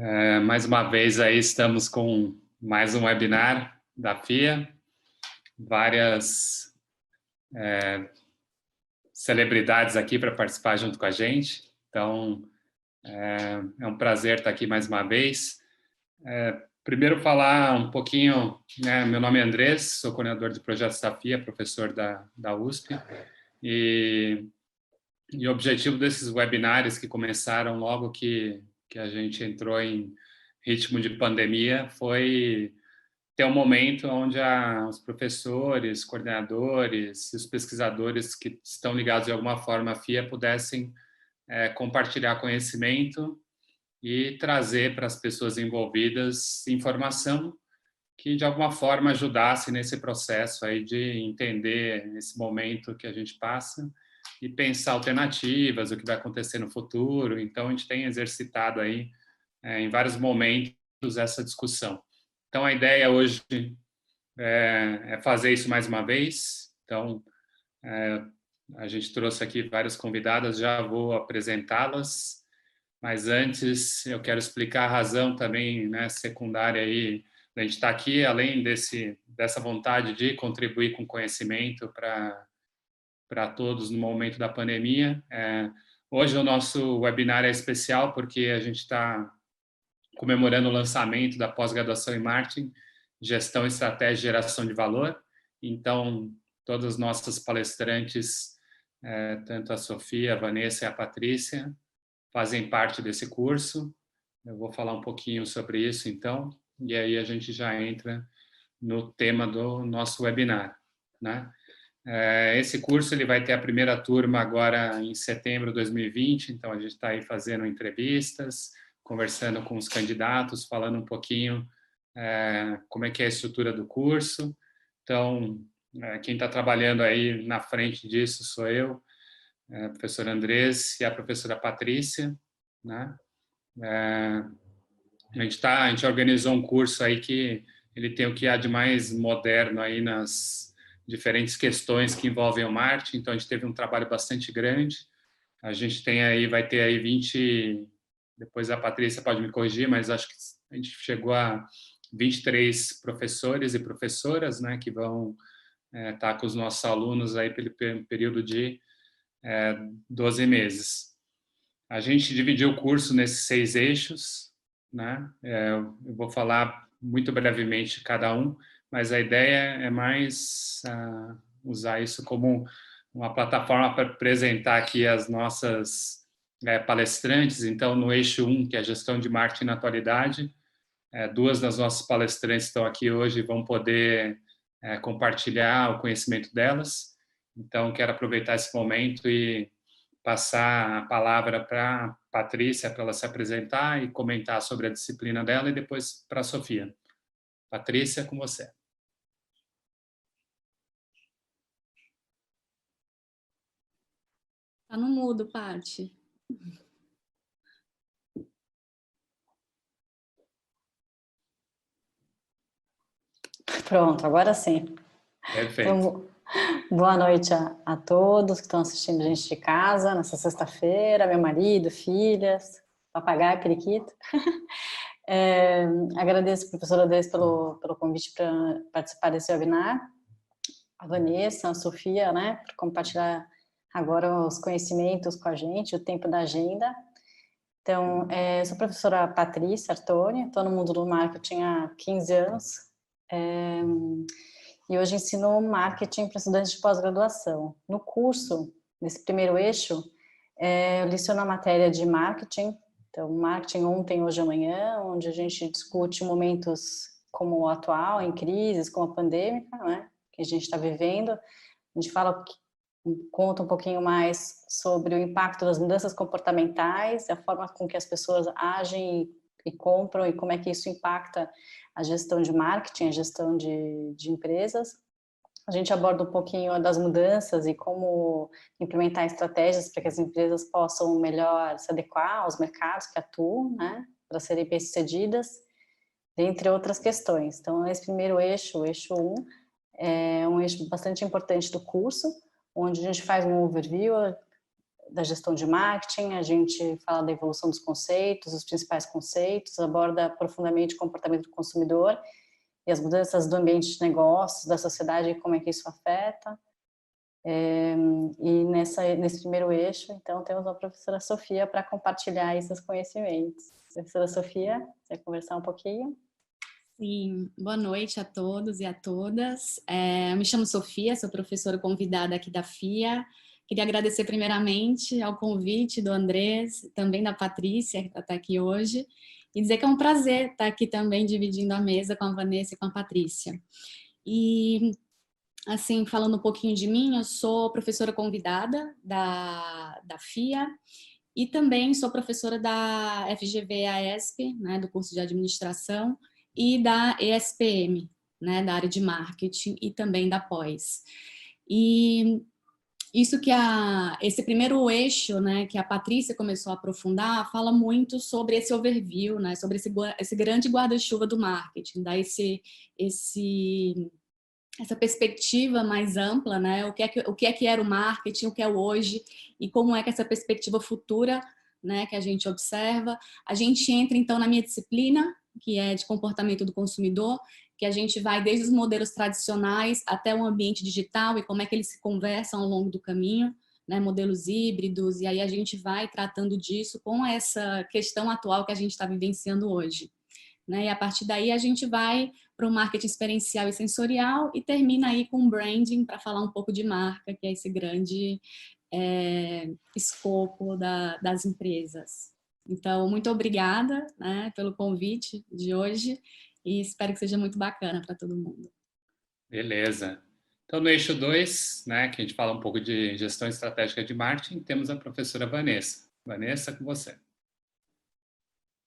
Mais uma vez aí estamos com mais um webinar da FIA, várias celebridades aqui para participar junto com a gente, então é um prazer estar aqui mais uma vez. Primeiro falar um pouquinho, meu nome é Andrés, sou coordenador de projetos da FIA, professor da USP, e o objetivo desses webinários que começaram logo que a gente entrou em ritmo de pandemia foi ter um momento onde os professores, coordenadores e os pesquisadores que estão ligados de alguma forma à FIA pudessem compartilhar conhecimento e trazer para as pessoas envolvidas informação que de alguma forma ajudasse nesse processo aí de entender esse momento que a gente passa e pensar alternativas, o que vai acontecer no futuro. Então a gente tem exercitado aí em vários momentos essa discussão. Então a ideia hoje é fazer isso mais uma vez. Então a gente trouxe aqui várias convidadas, já vou apresentá-las. Mas antes eu quero explicar a razão também, secundária aí da gente estar aqui, além dessa vontade de contribuir com conhecimento para todos no momento da pandemia. Hoje o nosso webinar é especial porque a gente está comemorando o lançamento da pós-graduação em marketing, gestão, estratégia e geração de valor. Então, todas as nossas palestrantes, tanto a Sofia, a Vanessa e a Patrícia, fazem parte desse curso. Eu vou falar um pouquinho sobre isso, então, e aí a gente já entra no tema do nosso webinar, né? Esse curso ele vai ter a primeira turma agora em setembro de 2020, então a gente está aí fazendo entrevistas, conversando com os candidatos, falando um pouquinho como é que é a estrutura do curso. Então, quem está trabalhando aí na frente disso sou eu, a professora Andrés e a professora Patrícia, né? A gente organizou um curso aí que ele tem o que há de mais moderno aí nas diferentes questões que envolvem o marketing, então a gente teve um trabalho bastante grande. A gente tem aí, vai ter aí 20, depois a Patrícia pode me corrigir, mas acho que a gente chegou a 23 professores e professoras, né, que vão estar com os nossos alunos aí pelo período de 12 meses. A gente dividiu o curso nesses 6 eixos, né? Eu vou falar muito brevemente cada um, mas a ideia é mais usar isso como uma plataforma para apresentar aqui as nossas palestrantes. Então, no eixo 1, que é a gestão de marketing na atualidade, 2 das nossas palestrantes estão aqui hoje e vão poder compartilhar o conhecimento delas. Então, quero aproveitar esse momento e passar a palavra para a Patrícia, para ela se apresentar e comentar sobre a disciplina dela, e depois para a Sofia. Patrícia, com você. Tá no mudo, Paty. Pronto, agora sim. Perfeito. Então, boa noite a todos que estão assistindo a gente de casa nessa sexta-feira, meu marido, filhas, papagaio, periquito. Agradeço a professora Andrés pelo convite para participar desse webinar, a Vanessa, a Sofia, né, por compartilhar agora os conhecimentos com a gente, o tempo da agenda. Então, eu sou a professora Patrícia Artoni, estou no mundo do marketing há 15 anos, e hoje ensino marketing para estudantes de pós-graduação. No curso, nesse primeiro eixo, eu leciono a matéria de marketing, então marketing ontem, hoje e amanhã, onde a gente discute momentos como o atual, em crises, como a pandêmica, né, que a gente está vivendo. A gente conta um pouquinho mais sobre o impacto das mudanças comportamentais, a forma com que as pessoas agem e compram e como é que isso impacta a gestão de marketing, a gestão de empresas. A gente aborda um pouquinho das mudanças e como implementar estratégias para que as empresas possam melhor se adequar aos mercados que atuam, né, para serem bem-sucedidas, dentre outras questões. Então, esse primeiro eixo, o eixo 1, é um eixo bastante importante do curso, onde a gente faz um overview, da gestão de marketing, a gente fala da evolução dos conceitos, os principais conceitos, aborda profundamente o comportamento do consumidor e as mudanças do ambiente de negócios, da sociedade e como é que isso afeta. E nesse primeiro eixo, então, temos a professora Sofia para compartilhar esses conhecimentos. Professora Sofia, você quer conversar um pouquinho? Sim, boa noite a todos e a todas. Eu me chamo Sofia, sou professora convidada aqui da FIA. Queria agradecer primeiramente ao convite do Andrés, também da Patrícia, que está aqui hoje, e dizer que é um prazer estar aqui também dividindo a mesa com a Vanessa e com a Patrícia. E, assim, falando um pouquinho de mim, eu sou professora convidada da FIA e também sou professora da FGV-AESP, né, do curso de administração, e da ESPM, né, da área de marketing e também da pós. E isso que esse primeiro eixo, né, que a Patrícia começou a aprofundar, fala muito sobre esse overview, né, sobre esse grande guarda-chuva do marketing, dá essa perspectiva mais ampla, né, o que é que era o marketing, o que é o hoje e como é que essa perspectiva futura, né, que a gente observa. A gente entra então na minha disciplina, que é de comportamento do consumidor, que a gente vai desde os modelos tradicionais até o ambiente digital e como é que eles se conversam ao longo do caminho, né, modelos híbridos, e aí a gente vai tratando disso com essa questão atual que a gente está vivenciando hoje. Né, e a partir daí a gente vai para o marketing experiencial e sensorial e termina aí com branding para falar um pouco de marca, que é esse grande escopo das empresas. Então, muito obrigada, né, pelo convite de hoje e espero que seja muito bacana para todo mundo. Beleza. Então, no eixo 2, né, que a gente fala um pouco de gestão estratégica de marketing, temos a professora Vanessa. Vanessa, com você.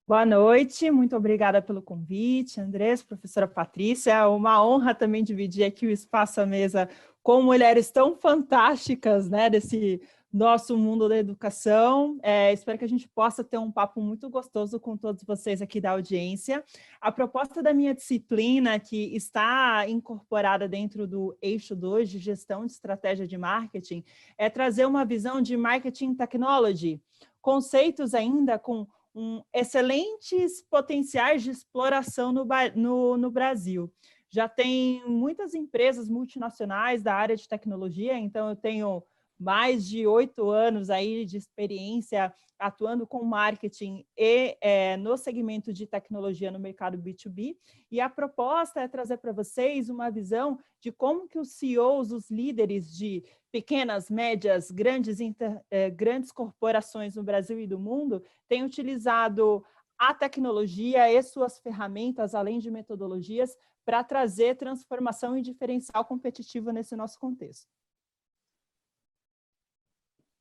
Boa noite, muito obrigada pelo convite, Andrés, professora Patrícia. É uma honra também dividir aqui o espaço à mesa com mulheres tão fantásticas, né, desse nosso mundo da educação. Espero que a gente possa ter um papo muito gostoso com todos vocês aqui da audiência. A proposta da minha disciplina, que está incorporada dentro do eixo 2 de gestão de estratégia de marketing, é trazer uma visão de marketing technology, conceitos ainda com excelentes potenciais de exploração no Brasil. Já tem muitas empresas multinacionais da área de tecnologia, então eu tenho mais de 8 anos aí de experiência atuando com marketing e no segmento de tecnologia no mercado B2B, e a proposta é trazer para vocês uma visão de como que os CEOs, os líderes de pequenas, médias, grandes corporações no Brasil e do mundo têm utilizado a tecnologia e suas ferramentas, além de metodologias, para trazer transformação e diferencial competitivo nesse nosso contexto.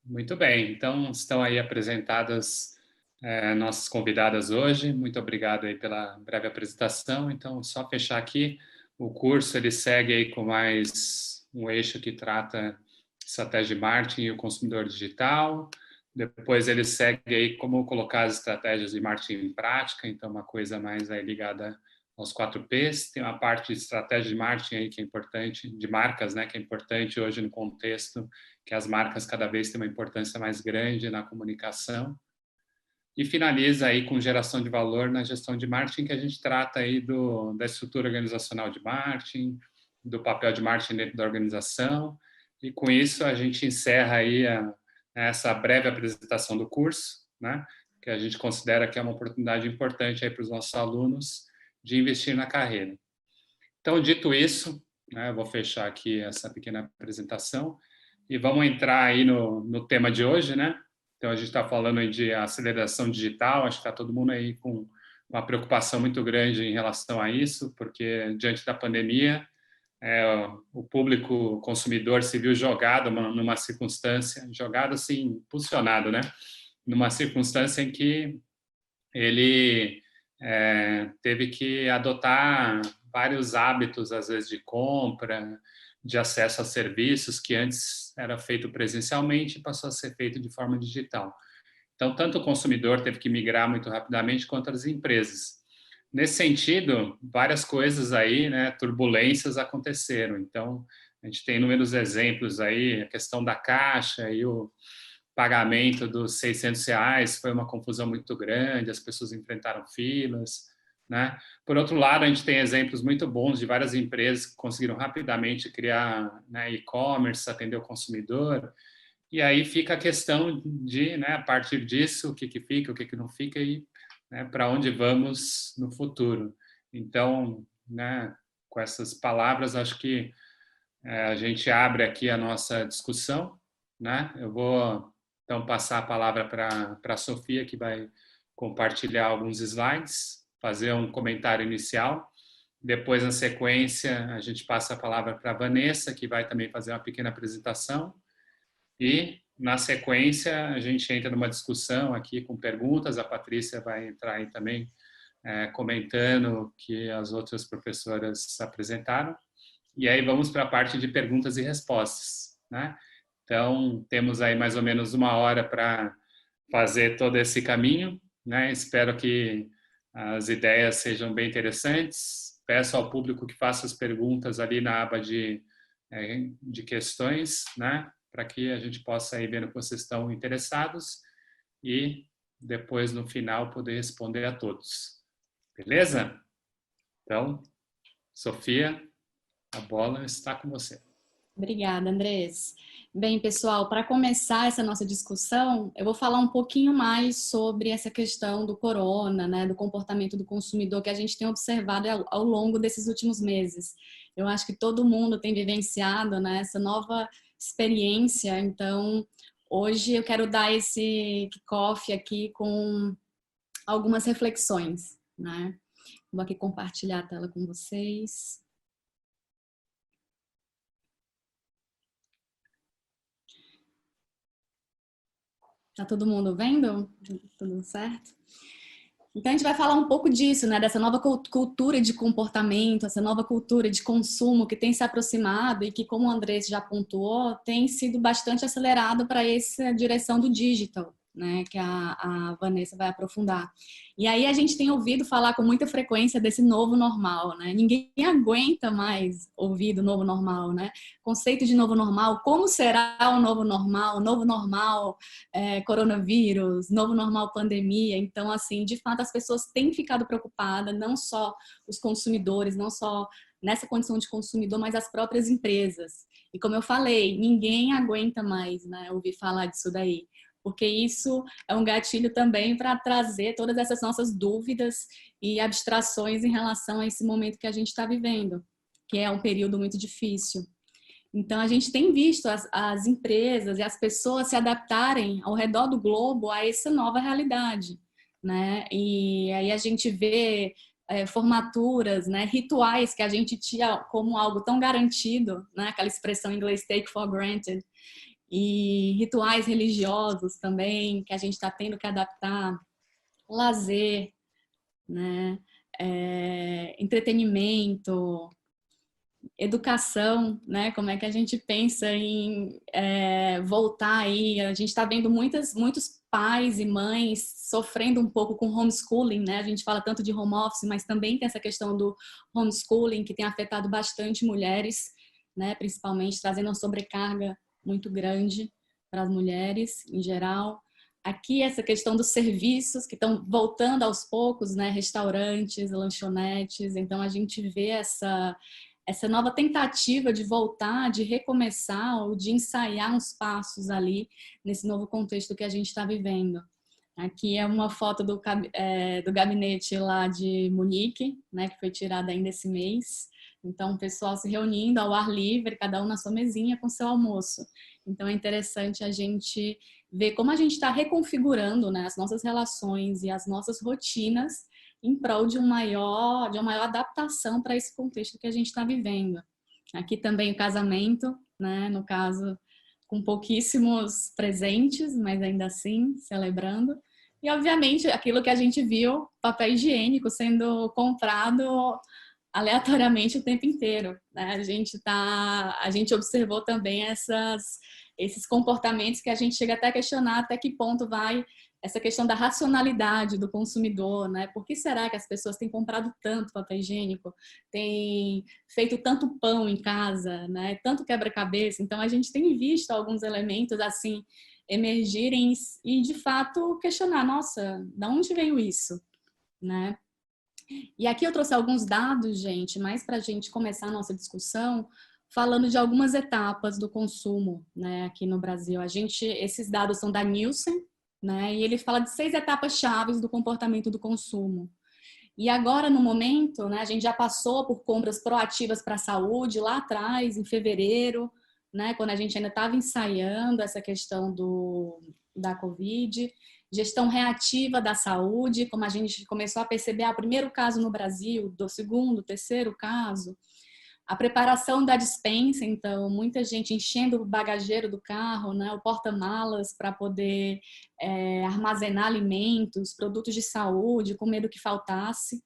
Muito bem, então estão aí apresentadas nossas convidadas hoje. Muito obrigado aí pela breve apresentação. Então, só fechar aqui, o curso ele segue aí com mais um eixo que trata estratégia de marketing e o consumidor digital. Depois ele segue aí como colocar as estratégias de marketing em prática, então uma coisa mais aí ligada aos 4Ps. Tem uma parte de estratégia de marketing aí que é importante, de marcas, né, que é importante hoje no contexto, que as marcas cada vez têm uma importância mais grande na comunicação. E finaliza aí com geração de valor na gestão de marketing, que a gente trata aí da estrutura organizacional de marketing, do papel de marketing dentro da organização. E com isso a gente encerra aí essa breve apresentação do curso, né, que a gente considera que é uma oportunidade importante aí para os nossos alunos de investir na carreira. Então, dito isso, né, eu vou fechar aqui essa pequena apresentação e vamos entrar aí no tema de hoje, né? Então, a gente está falando aí de aceleração digital, acho que está todo mundo aí com uma preocupação muito grande em relação a isso, porque diante da pandemia, o público consumidor se viu jogado numa circunstância, jogado assim, impulsionado, né? Numa circunstância em que ele teve que adotar vários hábitos, às vezes, de compra, de acesso a serviços que antes era feito presencialmente e passou a ser feito de forma digital. Então, tanto o consumidor teve que migrar muito rapidamente, quanto as empresas. Nesse sentido, várias coisas aí, né, turbulências aconteceram. Então, a gente tem inúmeros exemplos aí, a questão da caixa e o pagamento dos R$ 600 foi uma confusão muito grande, as pessoas enfrentaram filas, né? Por outro lado, a gente tem exemplos muito bons de várias empresas que conseguiram rapidamente criar, né, e-commerce, atender o consumidor, e aí fica a questão de, né, a partir disso, o que fica, o que não fica e, né, para onde vamos no futuro. Então, né, com essas palavras, acho que a gente abre aqui a nossa discussão, né? Eu vou, então, passar a palavra para a Sofia, que vai compartilhar alguns slides, fazer um comentário inicial. Depois, na sequência, a gente passa a palavra para a Vanessa, que vai também fazer uma pequena apresentação. E, na sequência, a gente entra numa discussão aqui com perguntas. A Patrícia vai entrar aí também comentando o que as outras professoras apresentaram. E aí vamos para a parte de perguntas e respostas, né? Então, temos aí mais ou menos 1 hora para fazer todo esse caminho, né? Espero que as ideias sejam bem interessantes. Peço ao público que faça as perguntas ali na aba de questões, né? Para que a gente possa ir vendo que vocês estão interessados e depois, no final, poder responder a todos. Beleza? Então, Sofia, a bola está com você. Obrigada, Andrés. Bem, pessoal, para começar essa nossa discussão, eu vou falar um pouquinho mais sobre essa questão do corona, né, do comportamento do consumidor que a gente tem observado ao longo desses últimos meses. Eu acho que todo mundo tem vivenciado, né, essa nova experiência, então hoje eu quero dar esse kickoff aqui com algumas reflexões, né? Vou aqui compartilhar a tela com vocês. Tá todo mundo vendo? Tudo certo? Então a gente vai falar um pouco disso, né? Dessa nova cultura de comportamento, essa nova cultura de consumo que tem se aproximado e que, como o Andrés já pontuou, tem sido bastante acelerado para essa direção do digital, né? Que a Vanessa vai aprofundar. E aí a gente tem ouvido falar com muita frequência desse novo normal, né? Ninguém aguenta mais ouvir do novo normal, né? Conceito de novo normal, como será o novo normal coronavírus, novo normal pandemia. Então, assim, de fato as pessoas têm ficado preocupadas, não só os consumidores, não só nessa condição de consumidor, mas as próprias empresas. E como eu falei, ninguém aguenta mais, né, ouvir falar disso daí. Porque isso é um gatilho também para trazer todas essas nossas dúvidas e abstrações em relação a esse momento que a gente está vivendo, que é um período muito difícil. Então, a gente tem visto as empresas e as pessoas se adaptarem ao redor do globo a essa nova realidade, né? E aí a gente vê formaturas, né? Rituais que a gente tinha como algo tão garantido, né? Aquela expressão em inglês, take for granted, e rituais religiosos também, que a gente está tendo que adaptar, lazer, né? Entretenimento, educação, né? Como é que a gente pensa em voltar aí? A gente está vendo muitos pais e mães sofrendo um pouco com homeschooling, né? A gente fala tanto de home office, mas também tem essa questão do homeschooling que tem afetado bastante mulheres, né? Principalmente trazendo uma sobrecarga muito grande para as mulheres em geral. Aqui essa questão dos serviços que estão voltando aos poucos, né? Restaurantes, lanchonetes. Então a gente vê essa nova tentativa de voltar, de recomeçar ou de ensaiar uns passos ali nesse novo contexto que a gente está vivendo. Aqui é uma foto do gabinete lá de Munique, né, que foi tirada ainda esse mês. Então, o pessoal se reunindo ao ar livre, cada um na sua mesinha com seu almoço. Então, é interessante a gente ver como a gente está reconfigurando, né, as nossas relações e as nossas rotinas em prol de uma maior adaptação para esse contexto que a gente está vivendo. Aqui também o casamento, né, no caso, com pouquíssimos presentes, mas ainda assim, celebrando. E, obviamente, aquilo que a gente viu, papel higiênico sendo comprado aleatoriamente o tempo inteiro, né? A gente observou também esses comportamentos que a gente chega até a questionar até que ponto vai essa questão da racionalidade do consumidor, né? Por que será que as pessoas têm comprado tanto papel higiênico, têm feito tanto pão em casa, né? Tanto quebra-cabeça. Então a gente tem visto alguns elementos assim emergirem e, de fato, questionar, nossa, de onde veio isso, né? E aqui eu trouxe alguns dados, gente, mais para a gente começar a nossa discussão, falando de algumas etapas do consumo, né, aqui no Brasil. Esses dados são da Nielsen, né, e ele fala de 6 etapas chaves do comportamento do consumo. E agora, no momento, né, a gente já passou por compras proativas para a saúde, lá atrás, em fevereiro, né, quando a gente ainda estava ensaiando essa questão da Covid, gestão reativa da saúde, como a gente começou a perceber, o primeiro caso no Brasil, do segundo, terceiro caso, a preparação da despensa, então, muita gente enchendo o bagageiro do carro, né, o porta-malas para poder armazenar alimentos, produtos de saúde, com medo que faltasse.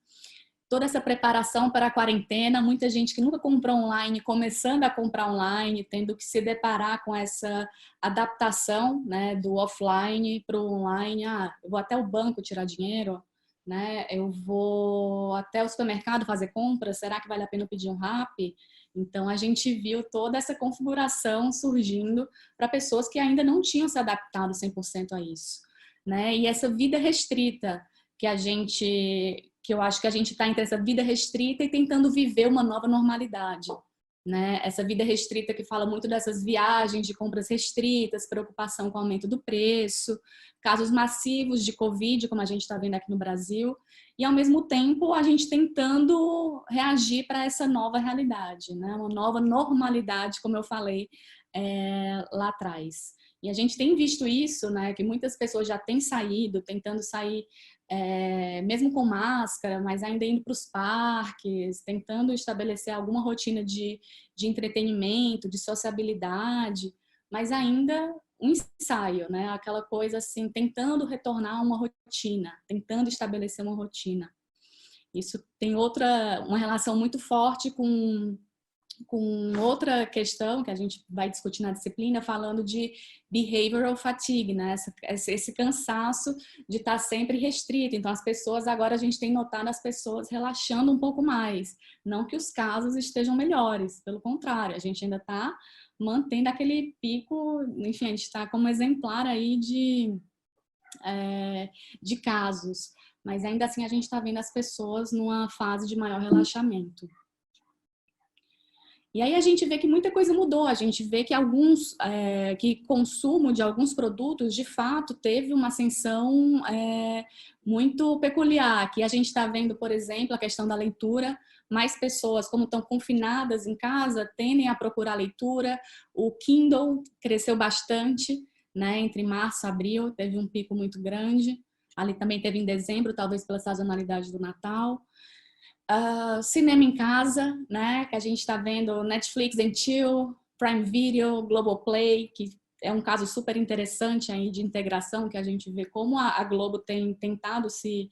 Toda essa preparação para a quarentena, muita gente que nunca comprou online, começando a comprar online, tendo que se deparar com essa adaptação, né, do offline para o online. Eu vou até o banco tirar dinheiro, né? Eu vou até o supermercado fazer compras, será que vale a pena pedir um Rappi? Então, a gente viu toda essa configuração surgindo para pessoas que ainda não tinham se adaptado 100% a isso, né? E essa vida restrita que eu acho que a gente está entre essa vida restrita e tentando viver uma nova normalidade, né? Essa vida restrita que fala muito dessas viagens de compras restritas, preocupação com o aumento do preço, casos massivos de Covid, como a gente está vendo aqui no Brasil, e ao mesmo tempo a gente tentando reagir para essa nova realidade, né? Uma nova normalidade, como eu falei lá atrás. E a gente tem visto isso, né? Que muitas pessoas já têm saído, tentando sair mesmo com máscara, mas ainda indo para os parques, tentando estabelecer alguma rotina de entretenimento, de sociabilidade, mas ainda um ensaio, né? Aquela coisa assim, tentando retornar a uma rotina, tentando estabelecer uma rotina. Isso tem uma relação muito forte com outra questão que a gente vai discutir na disciplina, falando de behavioral fatigue, né? Esse cansaço de estar sempre restrito. Então, agora a gente tem notado as pessoas relaxando um pouco mais. Não que os casos estejam melhores, pelo contrário, a gente ainda está mantendo aquele pico, enfim, a gente está como exemplar aí de casos. Mas ainda assim a gente está vendo as pessoas numa fase de maior relaxamento. E aí a gente vê que muita coisa mudou, a gente vê que que consumo de alguns produtos, de fato, teve uma ascensão muito peculiar. Que a gente está vendo, por exemplo, a questão da leitura, mais pessoas, como estão confinadas em casa, tendem a procurar leitura. O Kindle cresceu bastante, né? Entre março e abril, teve um pico muito grande. Ali também teve em dezembro, talvez pela sazonalidade do Natal. Cinema em casa, né? Que a gente está vendo Netflix and Chill, Prime Video, Globoplay, que é um caso super interessante aí de integração, que a gente vê como a Globo tem tentado se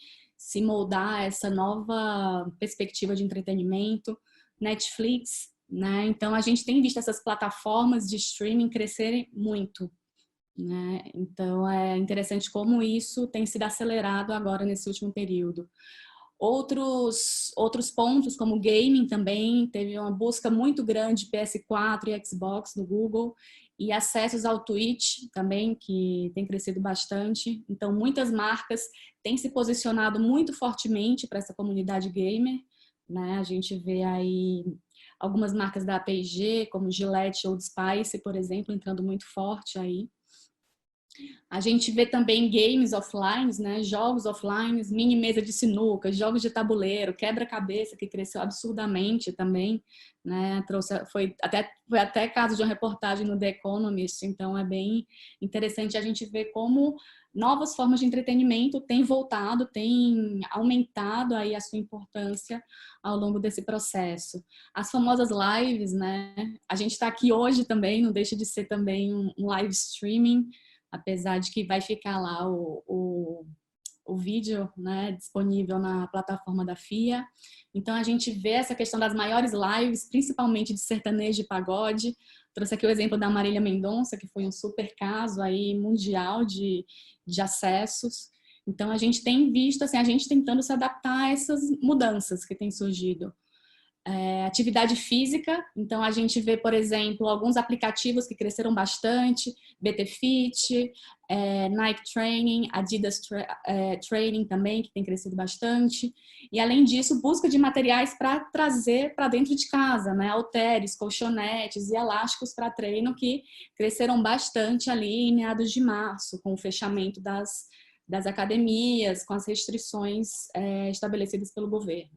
moldar a essa nova perspectiva de entretenimento. Netflix, né? Então a gente tem visto essas plataformas de streaming crescerem muito, né? Então é interessante como isso tem sido acelerado agora nesse último período. Outros pontos, como gaming também, teve uma busca muito grande de PS4 e Xbox do Google, e acessos ao Twitch também, que tem crescido bastante. Então, muitas marcas têm se posicionado muito fortemente para essa comunidade gamer, né? A gente vê aí algumas marcas da P&G, como Gillette ou Old Spice, por exemplo, entrando muito forte aí. A gente vê também games offline, né? Jogos offline, mini mesa de sinuca, jogos de tabuleiro, quebra-cabeça, que cresceu absurdamente também, né? Foi até caso de uma reportagem no The Economist, então é bem interessante a gente ver como novas formas de entretenimento têm voltado, têm aumentado aí a sua importância ao longo desse processo. As famosas lives, né? A gente está aqui hoje também, não deixa de ser também um live streaming, apesar de que vai ficar lá o vídeo, né, disponível na plataforma da FIA. Então, a gente vê essa questão das maiores lives, principalmente de sertanejo e pagode. Trouxe aqui o exemplo da Marília Mendonça, que foi um super caso aí mundial de acessos. Então, a gente tem visto, assim, a gente tentando se adaptar a essas mudanças que têm surgido. atividade física, então a gente vê, por exemplo, alguns aplicativos que cresceram bastante, BT Fit, Nike Training, Adidas Training também, que tem crescido bastante. E além disso, busca de materiais para trazer para dentro de casa, né? Halteres, colchonetes e elásticos para treino que cresceram bastante ali em meados de março, com o fechamento das academias, com as restrições estabelecidas pelo governo.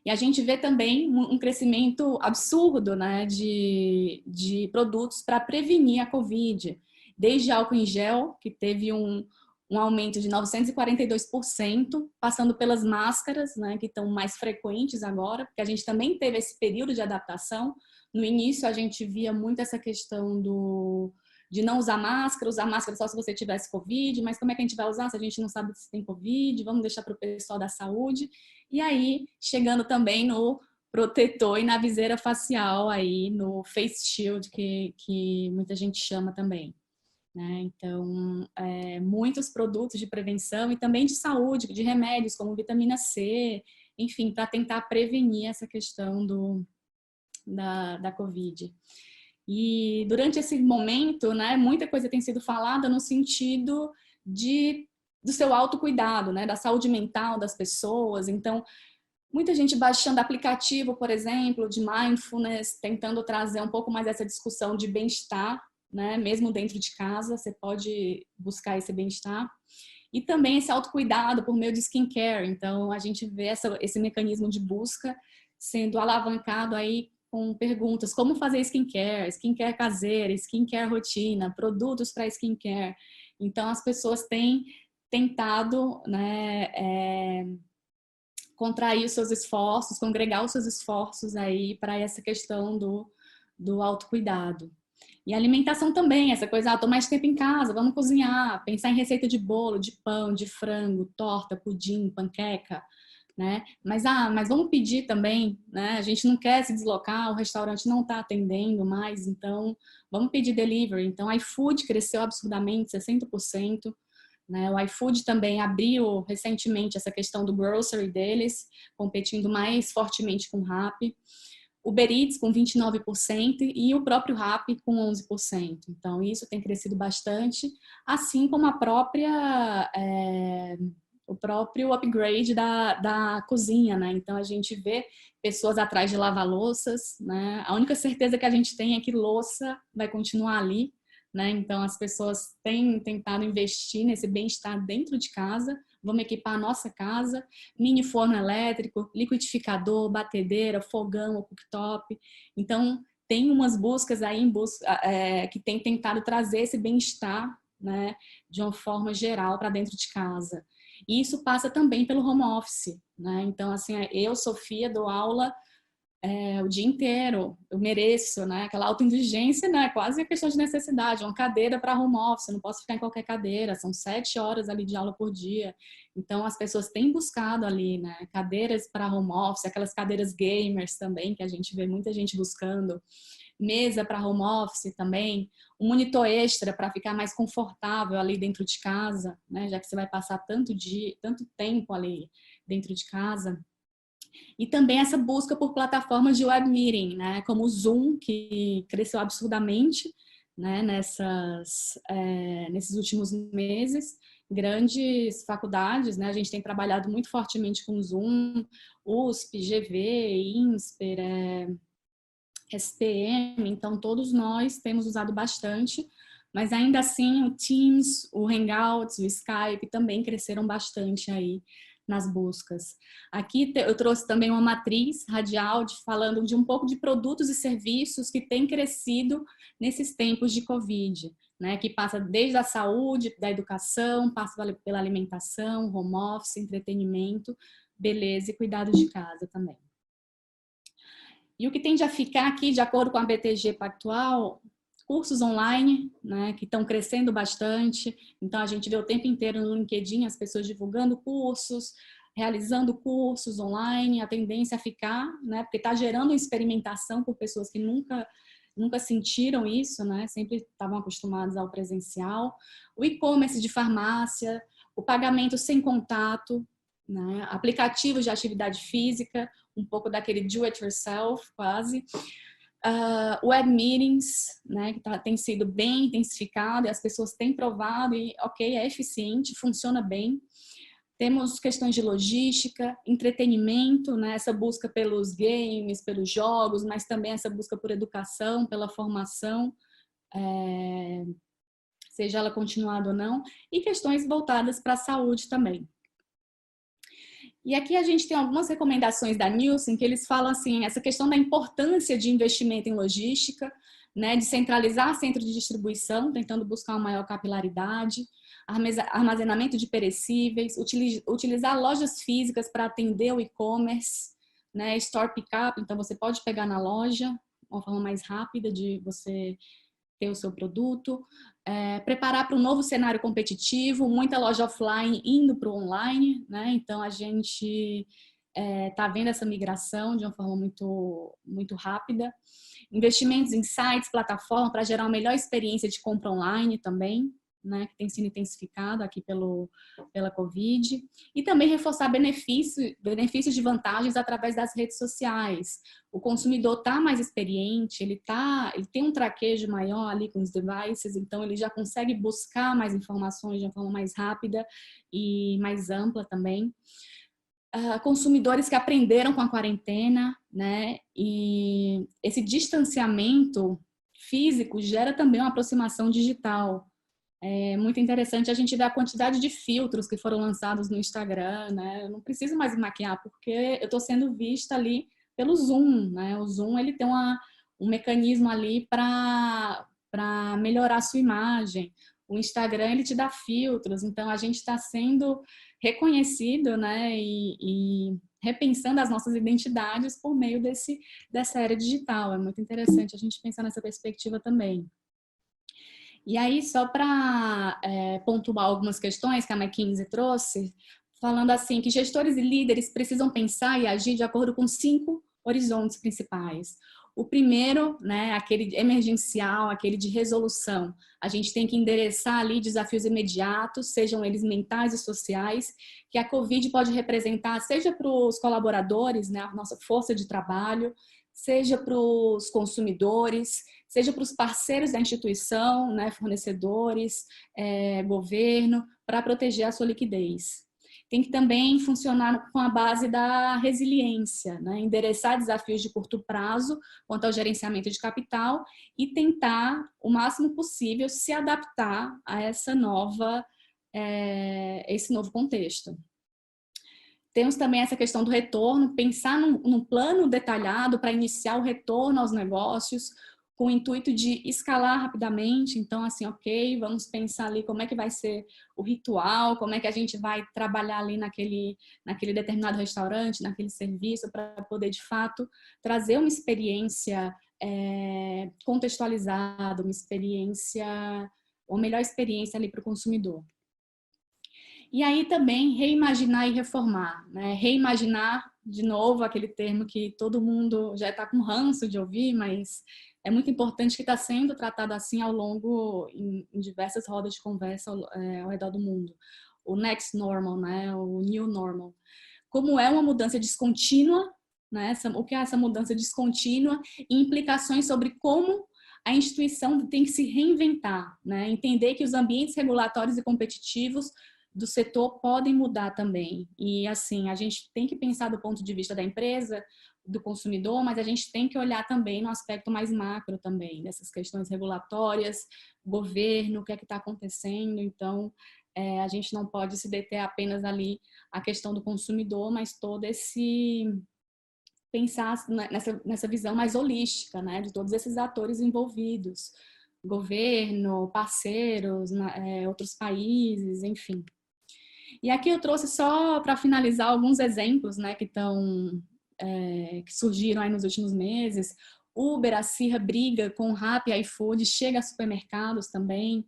E a gente vê também um crescimento absurdo, né, de produtos para prevenir a Covid. Desde álcool em gel, que teve um aumento de 942%, passando pelas máscaras, né, que estão mais frequentes agora, porque a gente também teve esse período de adaptação. No início, a gente via muito essa questão de não usar máscara só se você tivesse Covid, mas como é que a gente vai usar se a gente não sabe se tem Covid? Vamos deixar para o pessoal da saúde. E aí, chegando também no protetor e na viseira facial, aí no face shield, que muita gente chama também. Né? Então, muitos produtos de prevenção e também de saúde, de remédios, como vitamina C, enfim, para tentar prevenir essa questão da Covid. E durante esse momento, né, muita coisa tem sido falada no sentido do seu autocuidado, né, da saúde mental das pessoas. Então, muita gente baixando aplicativo, por exemplo, de mindfulness, tentando trazer um pouco mais essa discussão de bem-estar, né, mesmo dentro de casa, você pode buscar esse bem-estar. E também esse autocuidado por meio de skincare. Então, a gente vê esse mecanismo de busca sendo alavancado aí com perguntas como fazer skincare caseira, skincare rotina, produtos para skincare. Então, as pessoas têm tentado, né, contrair os seus esforços, congregar os seus esforços aí para essa questão do autocuidado. E a alimentação também, essa coisa, tô mais tempo em casa, vamos cozinhar, pensar em receita de bolo, de pão, de frango, torta, pudim, panqueca, né? Mas vamos pedir também, né? A gente não quer se deslocar, o restaurante não está atendendo mais, então vamos pedir delivery. Então, o iFood cresceu absurdamente, 60%. Né? O iFood também abriu recentemente essa questão do grocery deles, competindo mais fortemente com o Rappi. O Uber Eats com 29% e o próprio Rappi com 11%. Então, isso tem crescido bastante, assim como o próprio upgrade da cozinha, né? Então, a gente vê pessoas atrás de lava-louças, né? A única certeza que a gente tem é que louça vai continuar ali, né? Então, as pessoas têm tentado investir nesse bem-estar dentro de casa. Vamos equipar a nossa casa, mini forno elétrico, liquidificador, batedeira, fogão ou cooktop. Então, tem umas buscas aí que tem tentado trazer esse bem-estar, né, de uma forma geral para dentro de casa. E isso passa também pelo home office, né? Então, assim, eu, Sofia, dou aula o dia inteiro, eu mereço, né? Aquela autoindulgência, né? Quase a questão de necessidade, uma cadeira para home office, eu não posso ficar em qualquer cadeira, são 7 horas ali de aula por dia. Então, as pessoas têm buscado ali, né? Cadeiras para home office, aquelas cadeiras gamers também, que a gente vê muita gente buscando, mesa para home office também, um monitor extra para ficar mais confortável ali dentro de casa, né? Já que você vai passar tanto tempo ali dentro de casa. E também essa busca por plataformas de web meeting, né, como o Zoom, que cresceu absurdamente, né, nesses últimos meses. Grandes faculdades, né, a gente tem trabalhado muito fortemente com o Zoom, USP, GV, INSPER, SPM, então todos nós temos usado bastante, mas ainda assim o Teams, o Hangouts, o Skype também cresceram bastante aí nas buscas. Aqui eu trouxe também uma matriz radial falando de um pouco de produtos e serviços que têm crescido nesses tempos de Covid, né? Que passa desde a saúde, da educação, passa pela alimentação, home office, entretenimento, beleza e cuidado de casa também. E o que tende a ficar aqui, de acordo com a BTG Pactual, cursos online, né, que estão crescendo bastante. Então, a gente vê o tempo inteiro no LinkedIn as pessoas divulgando cursos, realizando cursos online, a tendência a ficar, né, porque está gerando experimentação por pessoas que nunca sentiram isso, né, sempre estavam acostumados ao presencial. O e-commerce de farmácia, o pagamento sem contato, né, aplicativos de atividade física, um pouco daquele do-it-yourself, quase. Web meetings, né, que tem sido bem intensificado e as pessoas têm provado e, ok, é eficiente, funciona bem. Temos questões de logística, entretenimento, né, essa busca pelos games, pelos jogos, mas também essa busca por educação, pela formação, seja ela continuada ou não, e questões voltadas para a saúde também. E aqui a gente tem algumas recomendações da Nielsen, que eles falam assim, essa questão da importância de investimento em logística, né, de centralizar centro de distribuição, tentando buscar uma maior capilaridade, armazenamento de perecíveis, utilizar lojas físicas para atender o e-commerce, né, store pick-up, então você pode pegar na loja, uma forma mais rápida de você ter o seu produto, preparar para um novo cenário competitivo, muita loja offline indo para o online, né? Então a gente está vendo essa migração de uma forma muito rápida. Investimentos em sites, plataforma para gerar uma melhor experiência de compra online também, né, que tem sido intensificado aqui pela Covid, e também reforçar benefícios de vantagens através das redes sociais. O consumidor está mais experiente, ele tem um traquejo maior ali com os devices, então ele já consegue buscar mais informações de uma forma mais rápida e mais ampla também. Consumidores que aprenderam com a quarentena, né, e esse distanciamento físico gera também uma aproximação digital. É muito interessante a gente ver a quantidade de filtros que foram lançados no Instagram, né? Eu não preciso mais me maquiar, porque eu estou sendo vista ali pelo Zoom, né? O Zoom, ele tem um mecanismo ali para melhorar a sua imagem. O Instagram, ele te dá filtros, então a gente está sendo reconhecido, né? E repensando as nossas identidades por meio dessa era digital. É muito interessante a gente pensar nessa perspectiva também. E aí, só para pontuar algumas questões que a McKinsey trouxe, falando assim, que gestores e líderes precisam pensar e agir de acordo com 5 horizontes principais. O primeiro, né, aquele emergencial, aquele de resolução. A gente tem que endereçar ali desafios imediatos, sejam eles mentais e sociais, que a Covid pode representar, seja para os colaboradores, né, a nossa força de trabalho, seja para os consumidores, seja para os parceiros da instituição, né, fornecedores, governo, para proteger a sua liquidez. Tem que também funcionar com a base da resiliência, né, endereçar desafios de curto prazo quanto ao gerenciamento de capital e tentar, o máximo possível, se adaptar a esse novo contexto. Temos também essa questão do retorno, pensar num plano detalhado para iniciar o retorno aos negócios, com o intuito de escalar rapidamente. Então, assim, ok, vamos pensar ali como é que vai ser o ritual, como é que a gente vai trabalhar ali naquele determinado restaurante, naquele serviço, para poder, de fato, trazer uma experiência contextualizada, uma melhor experiência ali para o consumidor. E aí também reimaginar e reformar, né? Reimaginar, de novo, aquele termo que todo mundo já está com ranço de ouvir, mas é muito importante, que está sendo tratado assim ao longo, em diversas rodas de conversa ao redor do mundo. O next normal, né? O new normal. Como é uma mudança descontínua, né? O que é essa mudança descontínua e implicações sobre como a instituição tem que se reinventar, né? Entender que os ambientes regulatórios e competitivos do setor podem mudar também. E, assim, a gente tem que pensar do ponto de vista da empresa, do consumidor, mas a gente tem que olhar também no aspecto mais macro também, dessas questões regulatórias, governo, o que é que está acontecendo. Então, a gente não pode se deter apenas ali a questão do consumidor, mas todo pensar nessa visão mais holística, né, de todos esses atores envolvidos, governo, parceiros, outros países, enfim. E aqui eu trouxe só para finalizar alguns exemplos, né, que surgiram aí nos últimos meses. Uber, a Sirra briga com o Rappi e iFood, chega a supermercados também.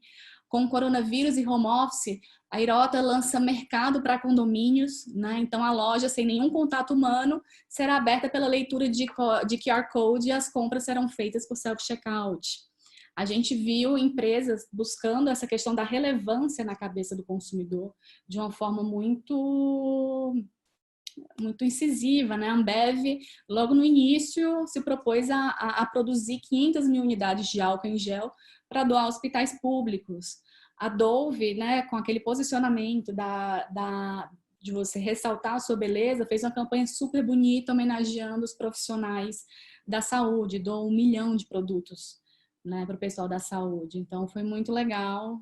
Com o coronavírus e home office, a Irotta lança mercado para condomínios, né? Então a loja sem nenhum contato humano será aberta pela leitura de QR Code e as compras serão feitas por self-checkout. A gente viu empresas buscando essa questão da relevância na cabeça do consumidor de uma forma muito muito incisiva, né? A Ambev, logo no início, se propôs a produzir 500 mil unidades de álcool em gel para doar a hospitais públicos. A Dove, né, com aquele posicionamento de você ressaltar a sua beleza, fez uma campanha super bonita homenageando os profissionais da saúde, doou 1 milhão de produtos, né, para o pessoal da saúde. Então, foi muito legal.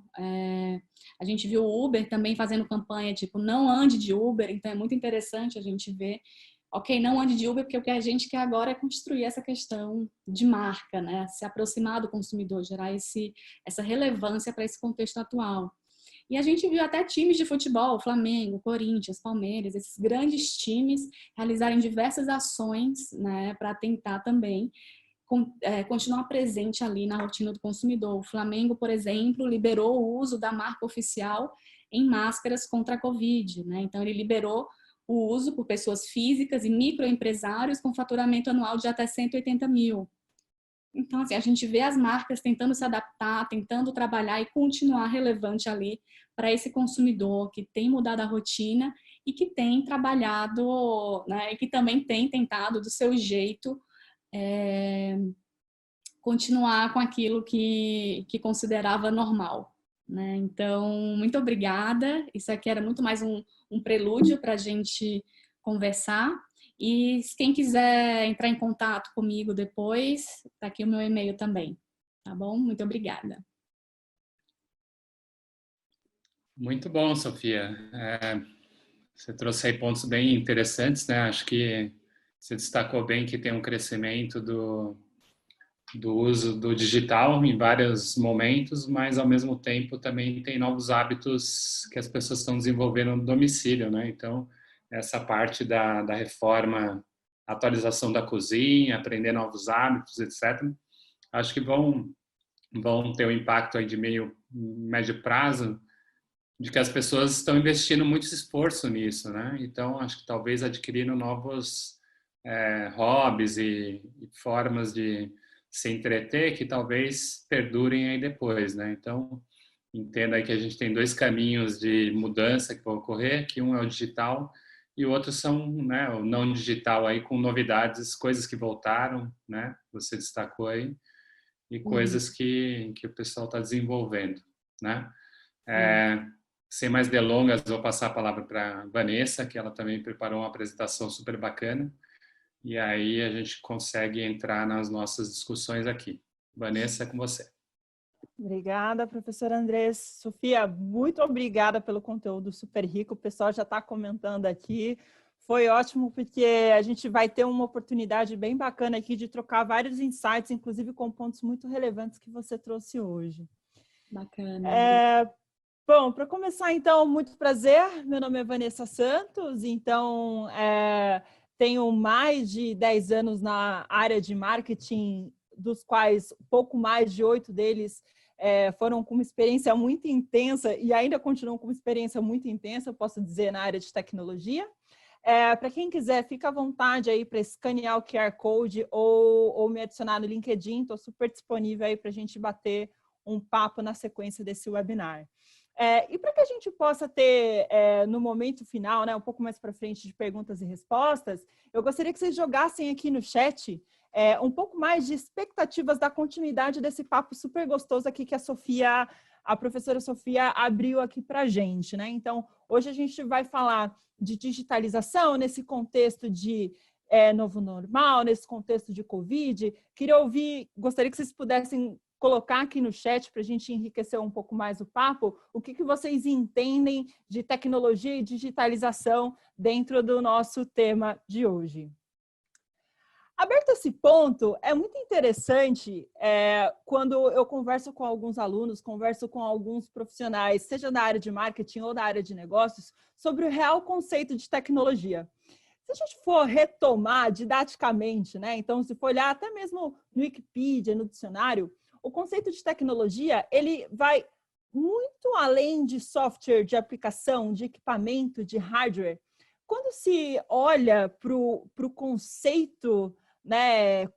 A gente viu o Uber também fazendo campanha, tipo, não ande de Uber. Então, é muito interessante a gente ver, ok, não ande de Uber, porque o que a gente quer agora é construir essa questão de marca, né, se aproximar do consumidor, gerar essa relevância para esse contexto atual. E a gente viu até times de futebol, Flamengo, Corinthians, Palmeiras, esses grandes times realizarem diversas ações, né, para tentar também continuar presente ali na rotina do consumidor. O Flamengo, por exemplo, liberou o uso da marca oficial em máscaras contra a Covid, né? Então, ele liberou o uso por pessoas físicas e microempresários com faturamento anual de até 180 mil. Então, assim, a gente vê as marcas tentando se adaptar, tentando trabalhar e continuar relevante ali para esse consumidor que tem mudado a rotina e que tem trabalhado, né, e que também tem tentado do seu jeito continuar com aquilo que considerava normal, né? Então, muito obrigada. Isso aqui era muito mais um prelúdio para a gente conversar. E quem quiser entrar em contato comigo depois, está aqui o meu e-mail também, tá bom? Muito obrigada. Muito bom, Sofia. Você trouxe aí pontos bem interessantes, né? Acho que você destacou bem que tem um crescimento do uso do digital em vários momentos, mas ao mesmo tempo também tem novos hábitos que as pessoas estão desenvolvendo no domicílio, né? Então, essa parte da reforma, atualização da cozinha, aprender novos hábitos, etc., acho que vão ter um impacto aí de médio prazo, de que as pessoas estão investindo muito esforço nisso, né? Então, acho que talvez adquirindo novos hobbies e formas de se entreter que talvez perdurem aí depois, né? Então, entenda aí que a gente tem 2 caminhos de mudança que vão ocorrer, que um é o digital e o outro são, né, o não digital aí com novidades, coisas que voltaram, né? Você destacou aí, e coisas que o pessoal está desenvolvendo, né? Sem mais delongas, vou passar a palavra para a Vanessa, que ela também preparou uma apresentação super bacana, e aí a gente consegue entrar nas nossas discussões aqui. Vanessa, é com você. Obrigada, professora Andrés. Sofia, muito obrigada pelo conteúdo super rico. O pessoal já está comentando aqui. Foi ótimo porque a gente vai ter uma oportunidade bem bacana aqui de trocar vários insights, inclusive com pontos muito relevantes que você trouxe hoje. Bacana. Bom, para começar, então, muito prazer. Meu nome é Vanessa Santos, então tenho mais de 10 anos na área de marketing, dos quais pouco mais de 8 deles foram com uma experiência muito intensa e ainda continuam com uma experiência muito intensa, eu posso dizer, na área de tecnologia. Para quem quiser, fica à vontade aí para escanear o QR Code ou me adicionar no LinkedIn, estou super disponível aí para a gente bater um papo na sequência desse webinar. E para que a gente possa ter, no momento final, né, um pouco mais para frente de perguntas e respostas, eu gostaria que vocês jogassem aqui no chat um pouco mais de expectativas da continuidade desse papo super gostoso aqui que a professora Sofia abriu aqui para a gente, né? Então, hoje a gente vai falar de digitalização nesse contexto de novo normal, nesse contexto de Covid. Gostaria que vocês pudessem colocar aqui no chat para a gente enriquecer um pouco mais o papo, o que vocês entendem de tecnologia e digitalização dentro do nosso tema de hoje. Aberto esse ponto, é muito interessante quando eu converso com alguns alunos, converso com alguns profissionais, seja da área de marketing ou da área de negócios, sobre o real conceito de tecnologia. Se a gente for retomar didaticamente, né? Então, se for olhar até mesmo no Wikipedia, no dicionário, o conceito de tecnologia, ele vai muito além de software, de aplicação, de equipamento, de hardware. Quando se olha para o conceito, né,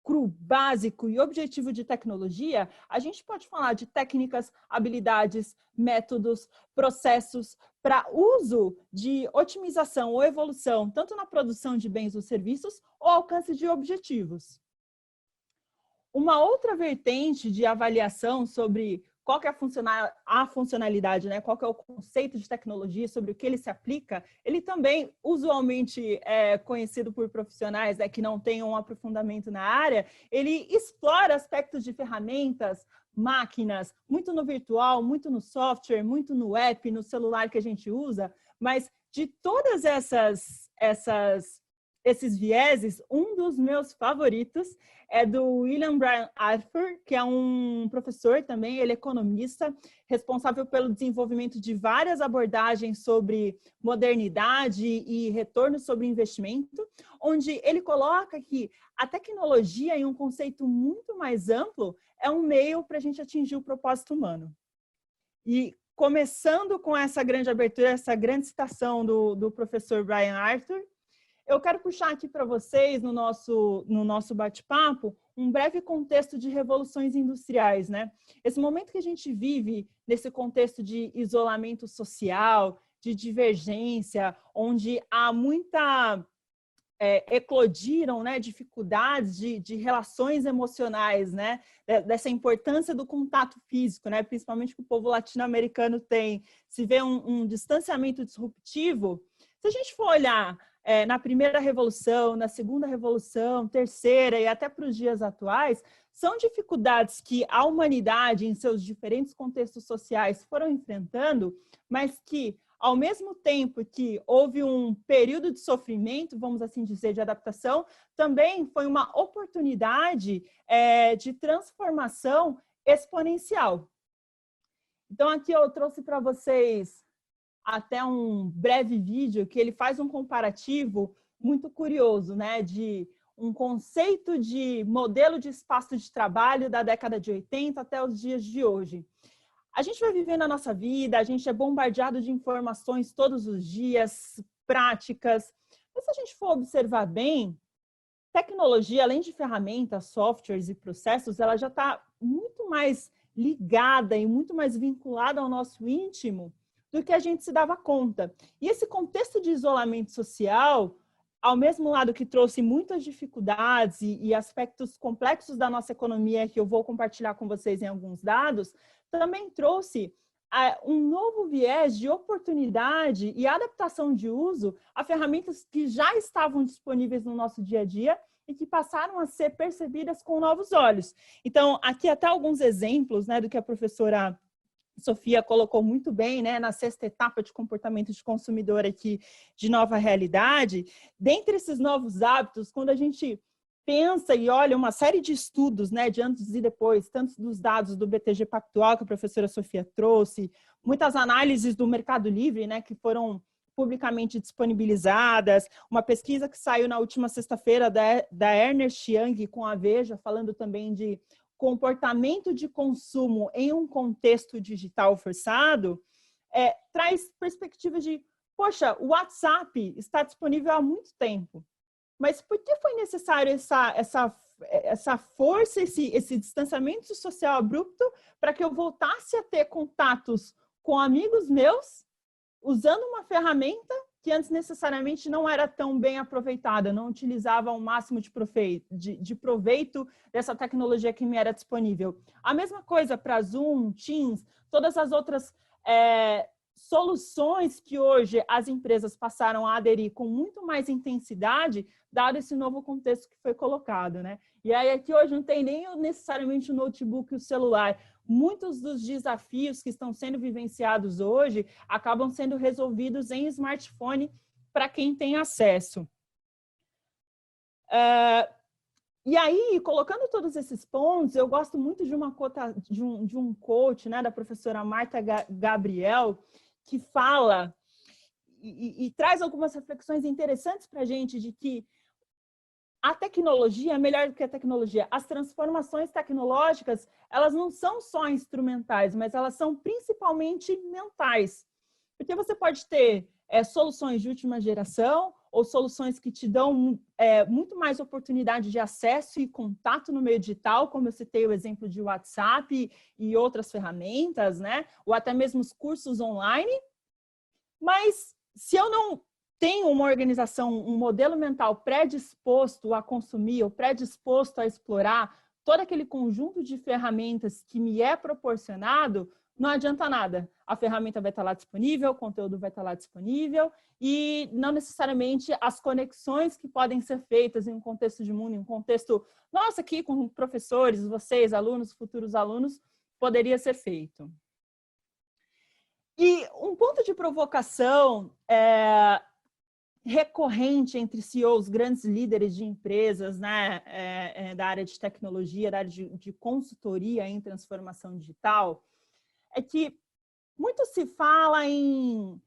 cru, básico e objetivo de tecnologia, a gente pode falar de técnicas, habilidades, métodos, processos para uso de otimização ou evolução, tanto na produção de bens ou serviços ou alcance de objetivos. Uma outra vertente de avaliação sobre qual que é a funcionalidade, né? Qual que é o conceito de tecnologia, sobre o que ele se aplica, ele também usualmente é conhecido por profissionais, né, que não têm um aprofundamento na área, ele explora aspectos de ferramentas, máquinas, muito no virtual, muito no software, muito no app, no celular que a gente usa, mas de todas esses vieses, um dos meus favoritos é do William Brian Arthur, que é um professor também, ele é economista, responsável pelo desenvolvimento de várias abordagens sobre modernidade e retorno sobre investimento, onde ele coloca que a tecnologia, em um conceito muito mais amplo, é um meio para a gente atingir o propósito humano. E começando com essa grande abertura, essa grande citação do professor Brian Arthur, eu quero puxar aqui para vocês, no nosso bate-papo, um breve contexto de revoluções industriais, né? Esse momento que a gente vive, nesse contexto de isolamento social, de divergência, onde há muita... eclodiram, né, dificuldades de relações emocionais, né, dessa importância do contato físico, né, principalmente que o povo latino-americano tem, se vê um distanciamento disruptivo. Se a gente for olhar na primeira revolução, na segunda revolução, terceira e até para os dias atuais, são dificuldades que a humanidade, em seus diferentes contextos sociais, foram enfrentando, mas que, ao mesmo tempo que houve um período de sofrimento, vamos assim dizer, de adaptação, também foi uma oportunidade de transformação exponencial. Então, aqui eu trouxe para vocês até um breve vídeo que ele faz um comparativo muito curioso, né, de um conceito de modelo de espaço de trabalho da década de 80 até os dias de hoje. A gente vai vivendo a nossa vida, a gente é bombardeado de informações todos os dias, práticas, mas se a gente for observar bem, tecnologia, além de ferramentas, softwares e processos, ela já está muito mais ligada e muito mais vinculada ao nosso íntimo do que a gente se dava conta. E esse contexto de isolamento social, ao mesmo lado que trouxe muitas dificuldades e aspectos complexos da nossa economia, que eu vou compartilhar com vocês em alguns dados, também trouxe um novo viés de oportunidade e adaptação de uso a ferramentas que já estavam disponíveis no nosso dia a dia e que passaram a ser percebidas com novos olhos. Então, aqui até alguns exemplos, né, do que a professora Sofia colocou muito bem, né, na sexta etapa de comportamento de consumidor aqui de nova realidade. Dentre esses novos hábitos, quando a gente pensa e olha uma série de estudos, né, de antes e depois, tanto dos dados do BTG Pactual, que a professora Sofia trouxe, muitas análises do Mercado Livre, né, que foram publicamente disponibilizadas, uma pesquisa que saiu na última sexta-feira da Ernst Young com a Veja, falando também de comportamento de consumo em um contexto digital forçado, traz perspectivas de, poxa, o WhatsApp está disponível há muito tempo, mas por que foi necessário essa força, esse distanciamento social abrupto para que eu voltasse a ter contatos com amigos meus usando uma ferramenta que antes necessariamente não era tão bem aproveitada, não utilizava o máximo de proveito dessa tecnologia que me era disponível. A mesma coisa para Zoom, Teams, todas as outras soluções que hoje as empresas passaram a aderir com muito mais intensidade, dado esse novo contexto que foi colocado, né? E aí aqui hoje não tem nem necessariamente o notebook e o celular. Muitos dos desafios que estão sendo vivenciados hoje acabam sendo resolvidos em smartphone para quem tem acesso. E aí, colocando todos esses pontos, eu gosto muito de um quote, né, da professora Marta Gabriel, que fala e traz algumas reflexões interessantes para a gente de que a tecnologia é melhor do que a tecnologia. As transformações tecnológicas, elas não são só instrumentais, mas elas são principalmente mentais. Porque você pode ter soluções de última geração, ou soluções que te dão muito mais oportunidade de acesso e contato no meio digital, como eu citei o exemplo de WhatsApp e outras ferramentas, né? Ou até mesmo os cursos online. Mas se eu não tenho uma organização, um modelo mental predisposto a consumir ou predisposto a explorar todo aquele conjunto de ferramentas que me é proporcionado, não adianta nada. A ferramenta vai estar lá disponível, o conteúdo vai estar lá disponível e não necessariamente as conexões que podem ser feitas em um contexto de mundo, em um contexto nosso aqui com professores, vocês, alunos, futuros alunos, poderia ser feito. E um ponto de provocação recorrente entre CEOs, grandes líderes de empresas, né, da área de tecnologia, da área de consultoria em transformação digital, é que muito se fala em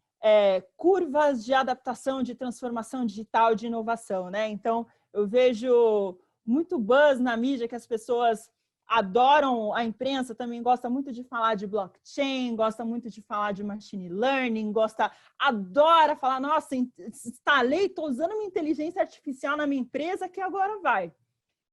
curvas de adaptação, de transformação digital, de inovação, né? Então, eu vejo muito buzz na mídia que as pessoas adoram, a imprensa também gosta muito de falar de blockchain, gosta muito de falar de machine learning, adora falar, nossa, instalei, estou usando uma inteligência artificial na minha empresa que agora vai.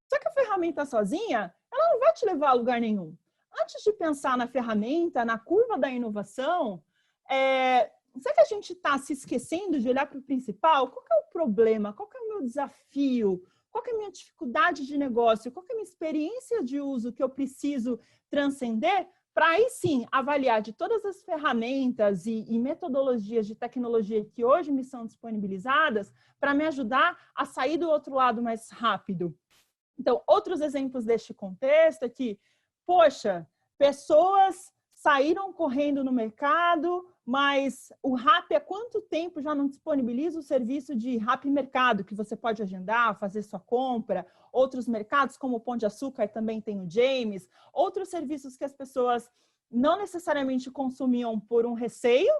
Só que a ferramenta sozinha, ela não vai te levar a lugar nenhum. Antes de pensar na ferramenta, na curva da inovação, será que a gente está se esquecendo de olhar para o principal? Qual que é o problema? Qual que é o meu desafio? Qual que é a minha dificuldade de negócio? Qual que é a minha experiência de uso que eu preciso transcender para aí sim avaliar de todas as ferramentas e metodologias de tecnologia que hoje me são disponibilizadas para me ajudar a sair do outro lado mais rápido? Então, outros exemplos deste contexto é que, poxa, pessoas saíram correndo no mercado, mas o Rappi há quanto tempo já não disponibiliza o serviço de Rappi Mercado, que você pode agendar, fazer sua compra? Outros mercados, como o Pão de Açúcar, também tem o James. Outros serviços que as pessoas não necessariamente consumiam por um receio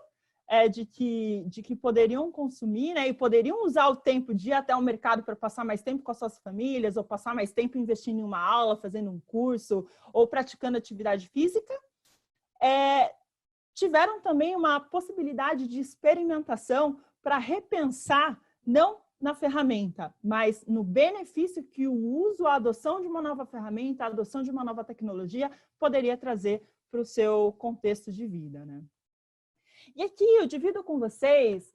de que poderiam consumir, né? E poderiam usar o tempo de ir até o mercado para passar mais tempo com as suas famílias, ou passar mais tempo investindo em uma aula, fazendo um curso, ou praticando atividade física. Tiveram também uma possibilidade de experimentação para repensar, não na ferramenta, mas no benefício que o uso, a adoção de uma nova ferramenta, a adoção de uma nova tecnologia poderia trazer para o seu contexto de vida, né? E aqui eu divido com vocês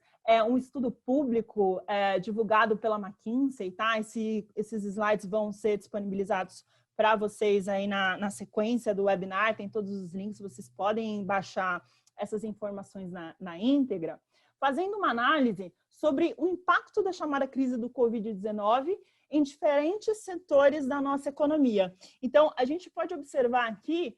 um estudo público divulgado pela McKinsey, tá? Esses slides vão ser disponibilizados para vocês aí na sequência do webinar, tem todos os links, vocês podem baixar essas informações na íntegra, fazendo uma análise sobre o impacto da chamada crise do Covid-19 em diferentes setores da nossa economia. Então, a gente pode observar aqui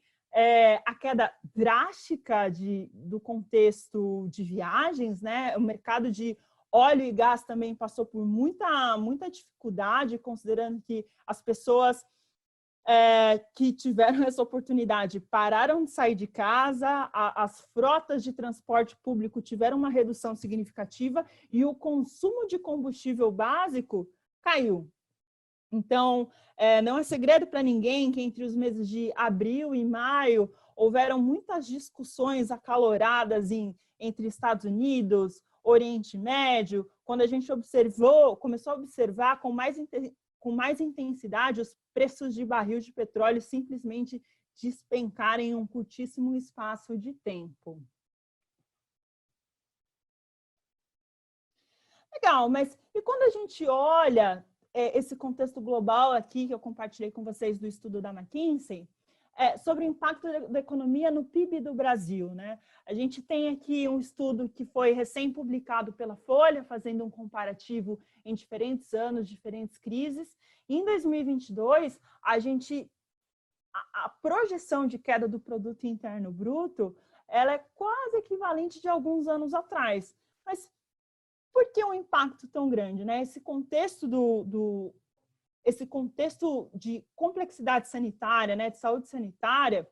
a queda drástica do contexto de viagens, né? O mercado de óleo e gás também passou por muita dificuldade, considerando que as pessoas que tiveram essa oportunidade pararam de sair de casa, as frotas de transporte público tiveram uma redução significativa e o consumo de combustível básico caiu. Então, não é segredo para ninguém que entre os meses de abril e maio houveram muitas discussões acaloradas entre Estados Unidos, Oriente Médio, quando a gente começou a observar com mais intensidade os preços de barril de petróleo simplesmente despencarem em um curtíssimo espaço de tempo. Legal, mas e quando a gente olha esse contexto global aqui que eu compartilhei com vocês do estudo da McKinsey, sobre o impacto da economia no PIB do Brasil, né? A gente tem aqui um estudo que foi recém-publicado pela Folha, fazendo um comparativo em diferentes anos, diferentes crises. E em 2022, a projeção de queda do Produto Interno Bruto, ela é quase equivalente de alguns anos atrás. Mas por que um impacto tão grande, né? Esse contexto esse contexto de complexidade sanitária, né, de saúde sanitária,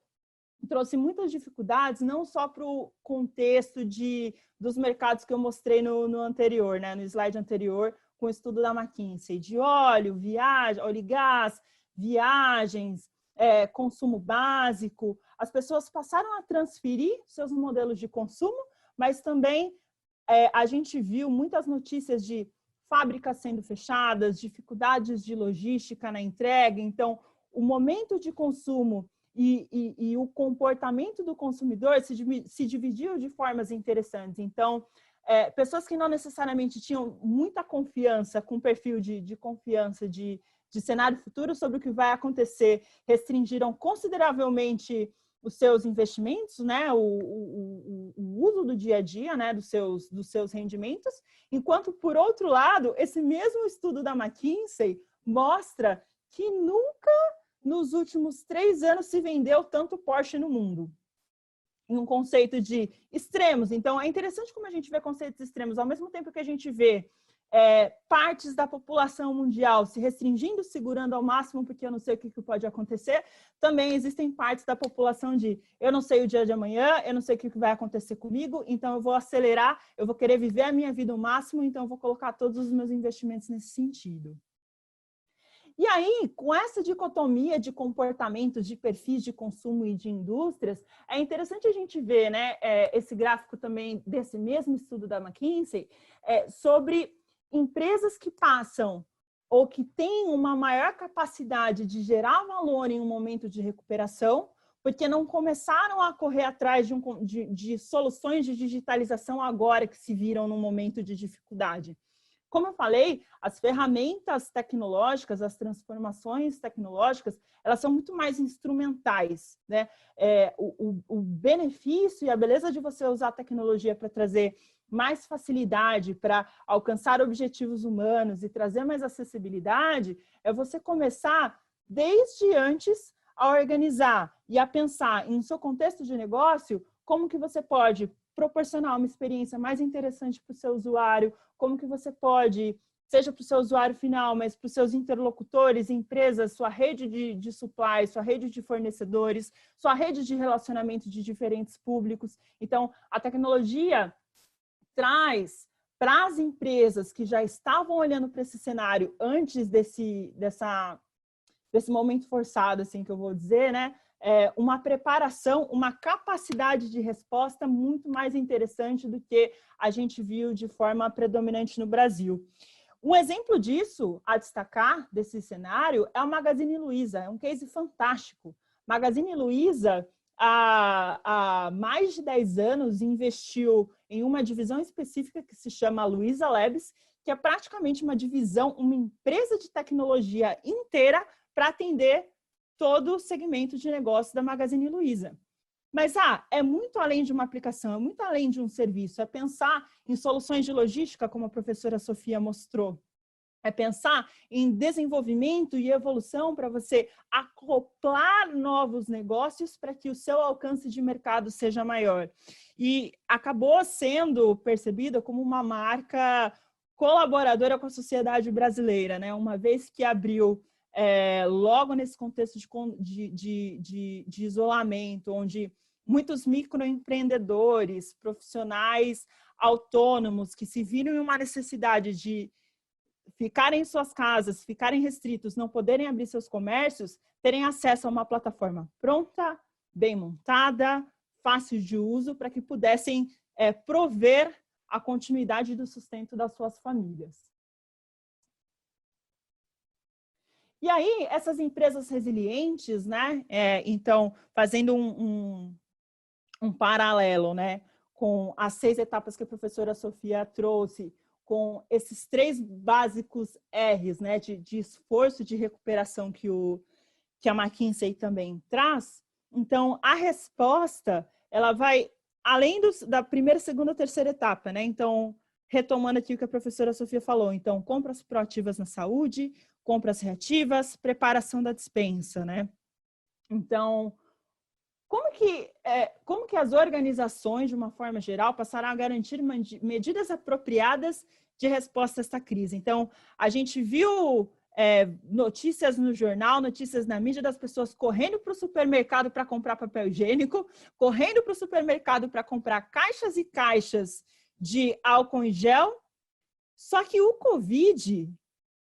trouxe muitas dificuldades, não só para o contexto dos mercados que eu mostrei no anterior, né, no slide anterior, com o estudo da McKinsey, de óleo e gás, viagens, consumo básico. As pessoas passaram a transferir seus modelos de consumo, mas também a gente viu muitas notícias de fábricas sendo fechadas, dificuldades de logística na entrega. Então, o momento de consumo e o comportamento do consumidor se dividiu de formas interessantes. Então, pessoas que não necessariamente tinham muita confiança, com perfil de confiança de cenário futuro sobre o que vai acontecer, restringiram consideravelmente os seus investimentos, né, o uso do dia a dia, né, dos seus rendimentos, enquanto, por outro lado, esse mesmo estudo da McKinsey mostra que nunca nos últimos 3 anos se vendeu tanto Porsche no mundo, em um conceito de extremos. Então, é interessante como a gente vê conceitos extremos, ao mesmo tempo que a gente vê partes da população mundial se restringindo, segurando ao máximo, porque eu não sei o que pode acontecer, também existem partes da população de eu não sei o dia de amanhã, eu não sei o que vai acontecer comigo, então eu vou acelerar, eu vou querer viver a minha vida ao máximo, então eu vou colocar todos os meus investimentos nesse sentido. E aí, com essa dicotomia de comportamentos, de perfis de consumo e de indústrias, é interessante a gente ver, né, esse gráfico também desse mesmo estudo da McKinsey, sobre empresas que passam ou que têm uma maior capacidade de gerar valor em um momento de recuperação, porque não começaram a correr atrás de soluções de digitalização agora que se viram num momento de dificuldade. Como eu falei, as ferramentas tecnológicas, as transformações tecnológicas, elas são muito mais instrumentais, né? O benefício e a beleza de você usar a tecnologia para trazer mais facilidade, para alcançar objetivos humanos e trazer mais acessibilidade, é você começar desde antes a organizar e a pensar em seu contexto de negócio, como que você pode proporcionar uma experiência mais interessante para o seu usuário, como que você pode, seja para o seu usuário final, mas para os seus interlocutores, empresas, sua rede de supply, sua rede de fornecedores, sua rede de relacionamento de diferentes públicos. Então, a tecnologia traz para as empresas que já estavam olhando para esse cenário antes desse momento forçado, assim que eu vou dizer, né? Uma preparação, uma capacidade de resposta muito mais interessante do que a gente viu de forma predominante no Brasil. Um exemplo disso, a destacar, desse cenário, é o Magazine Luiza. É um case fantástico. Magazine Luiza, há mais de 10 anos, investiu em uma divisão específica que se chama Luiza Labs, que é praticamente uma divisão, uma empresa de tecnologia inteira para atender todo o segmento de negócio da Magazine Luiza. Mas é muito além de uma aplicação, é muito além de um serviço, é pensar em soluções de logística, como a professora Sofia mostrou. É pensar em desenvolvimento e evolução para você acoplar novos negócios para que o seu alcance de mercado seja maior. E acabou sendo percebida como uma marca colaboradora com a sociedade brasileira, né? Uma vez que abriu logo nesse contexto de isolamento, onde muitos microempreendedores, profissionais autônomos que se viram em uma necessidade de ficarem em suas casas, ficarem restritos, não poderem abrir seus comércios, terem acesso a uma plataforma pronta, bem montada, fácil de uso, para que pudessem prover a continuidade do sustento das suas famílias. E aí, essas empresas resilientes, né? Então, fazendo um paralelo, né, com as 6 etapas que a professora Sofia trouxe, com esses 3 básicos R's, né, de esforço de recuperação que a McKinsey também traz. Então, a resposta, ela vai além da primeira, segunda, terceira etapa, né? Então, retomando aqui o que a professora Sofia falou, então, compras proativas na saúde, compras reativas, preparação da despensa, né? Então, como que as organizações, de uma forma geral, passaram a garantir medidas apropriadas de resposta a esta crise? Então, a gente viu notícias no jornal, notícias na mídia das pessoas correndo para o supermercado para comprar papel higiênico, correndo para o supermercado para comprar caixas e caixas de álcool em gel. Só que o Covid,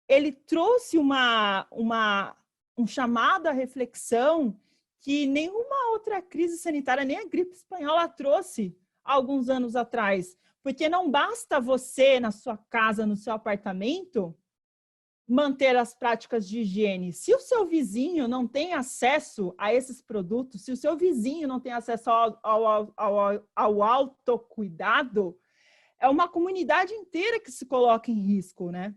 ele trouxe um chamado à reflexão que nenhuma outra crise sanitária, nem a gripe espanhola trouxe há alguns anos atrás, Porque não basta você, na sua casa, no seu apartamento, manter as práticas de higiene. Se o seu vizinho não tem acesso a esses produtos, se o seu vizinho não tem acesso ao autocuidado, é uma comunidade inteira que se coloca em risco, né?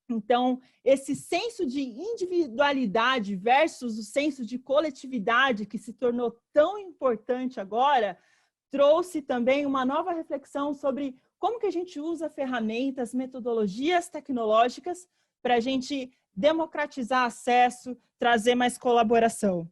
Então, esse senso de individualidade versus o senso de coletividade que se tornou tão importante agora, trouxe também uma nova reflexão sobre como que a gente usa ferramentas, metodologias tecnológicas para a gente democratizar acesso, trazer mais colaboração.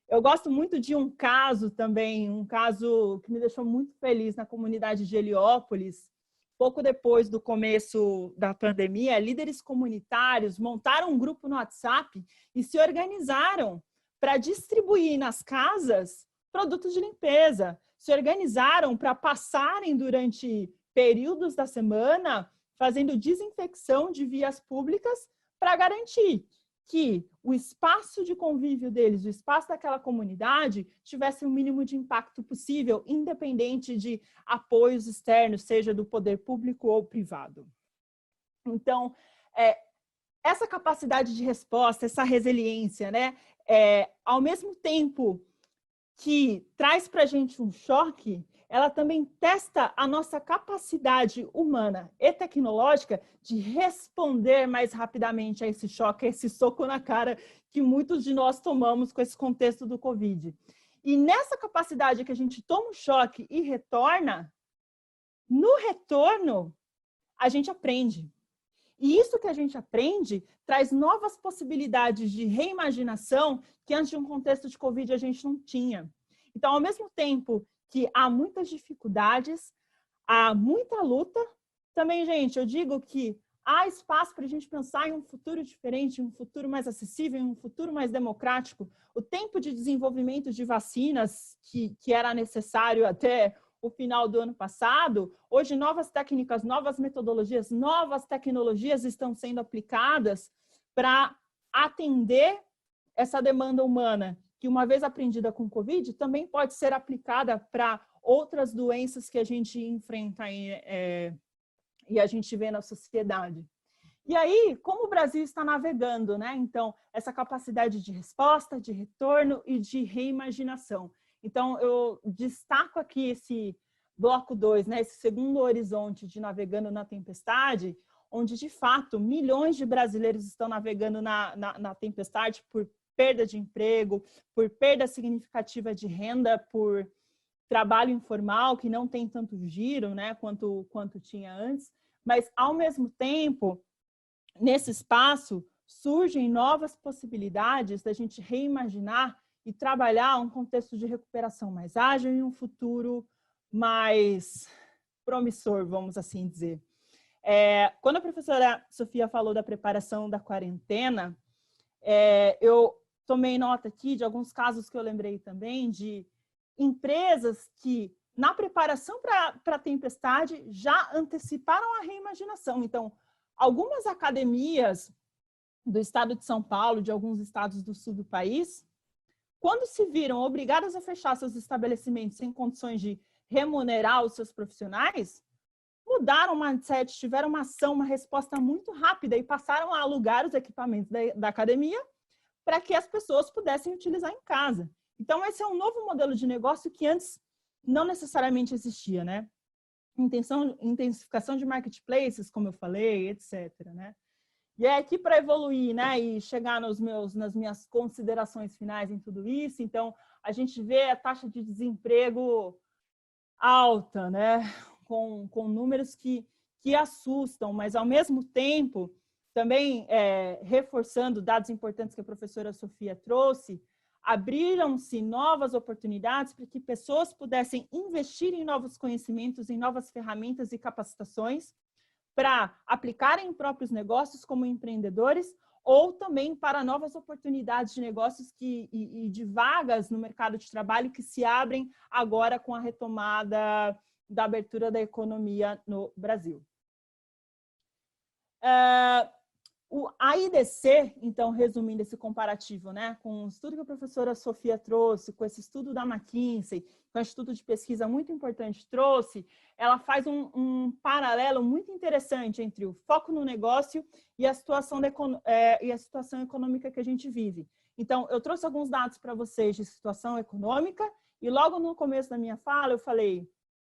Eu gosto muito de um caso também, um caso que me deixou muito feliz na comunidade de Heliópolis. Pouco depois do começo da pandemia, líderes comunitários montaram um grupo no WhatsApp e se organizaram para distribuir nas casas produtos de limpeza. Se organizaram para passarem durante períodos da semana fazendo desinfecção de vias públicas para garantir que o espaço de convívio deles, o espaço daquela comunidade, tivesse o mínimo de impacto possível, independente de apoios externos, seja do poder público ou privado. Então, essa capacidade de resposta, essa resiliência, né, ao mesmo tempo que traz para a gente um choque, ela também testa a nossa capacidade humana e tecnológica de responder mais rapidamente a esse choque, a esse soco na cara que muitos de nós tomamos com esse contexto do Covid. E nessa capacidade que a gente toma um choque e retorna, no retorno, a gente aprende. E isso que a gente aprende traz novas possibilidades de reimaginação que antes de um contexto de Covid a gente não tinha. Então, ao mesmo tempo que há muitas dificuldades, há muita luta, também, gente, eu digo que há espaço para a gente pensar em um futuro diferente, um futuro mais acessível, um futuro mais democrático. O tempo de desenvolvimento de vacinas que era necessário até o final do ano passado, hoje novas técnicas, novas metodologias, novas tecnologias estão sendo aplicadas para atender essa demanda humana, que uma vez aprendida com o Covid, também pode ser aplicada para outras doenças que a gente enfrenta e a gente vê na sociedade. E aí, como o Brasil está navegando, né? Então, essa capacidade de resposta, de retorno e de reimaginação. Então, eu destaco aqui esse bloco 2, né? Esse segundo horizonte de navegando na tempestade, onde, de fato, milhões de brasileiros estão navegando na tempestade por perda de emprego, por perda significativa de renda, por trabalho informal, que não tem tanto giro, né, quanto tinha antes. Mas, ao mesmo tempo, nesse espaço, surgem novas possibilidades da gente reimaginar e trabalhar um contexto de recuperação mais ágil e um futuro mais promissor, vamos assim dizer. Quando a professora Sofia falou da preparação da quarentena, eu tomei nota aqui de alguns casos que eu lembrei também de empresas que, na preparação para a tempestade, já anteciparam a reimaginação. Então, algumas academias do estado de São Paulo, de alguns estados do sul do país, quando se viram obrigadas a fechar seus estabelecimentos sem condições de remunerar os seus profissionais, mudaram o mindset, tiveram uma ação, uma resposta muito rápida e passaram a alugar os equipamentos da academia para que as pessoas pudessem utilizar em casa. Então, esse é um novo modelo de negócio que antes não necessariamente existia, né? Intensificação de marketplaces, como eu falei, etc., né? E é aqui para evoluir, né, e chegar nas minhas considerações finais em tudo isso. Então, a gente vê a taxa de desemprego alta, né, com números que assustam, mas, ao mesmo tempo, também reforçando dados importantes que a professora Sofia trouxe, abriram-se novas oportunidades para que pessoas pudessem investir em novos conhecimentos, em novas ferramentas e capacitações para aplicarem em próprios negócios como empreendedores ou também para novas oportunidades de negócios e de vagas no mercado de trabalho que se abrem agora com a retomada da abertura da economia no Brasil. A IDC, então, resumindo esse comparativo, né, com o estudo que a professora Sofia trouxe, com esse estudo da McKinsey, com o Instituto de Pesquisa muito importante trouxe, ela faz um paralelo muito interessante entre o foco no negócio e a situação, econômica que a gente vive. Então, eu trouxe alguns dados para vocês de situação econômica e logo no começo da minha fala eu falei,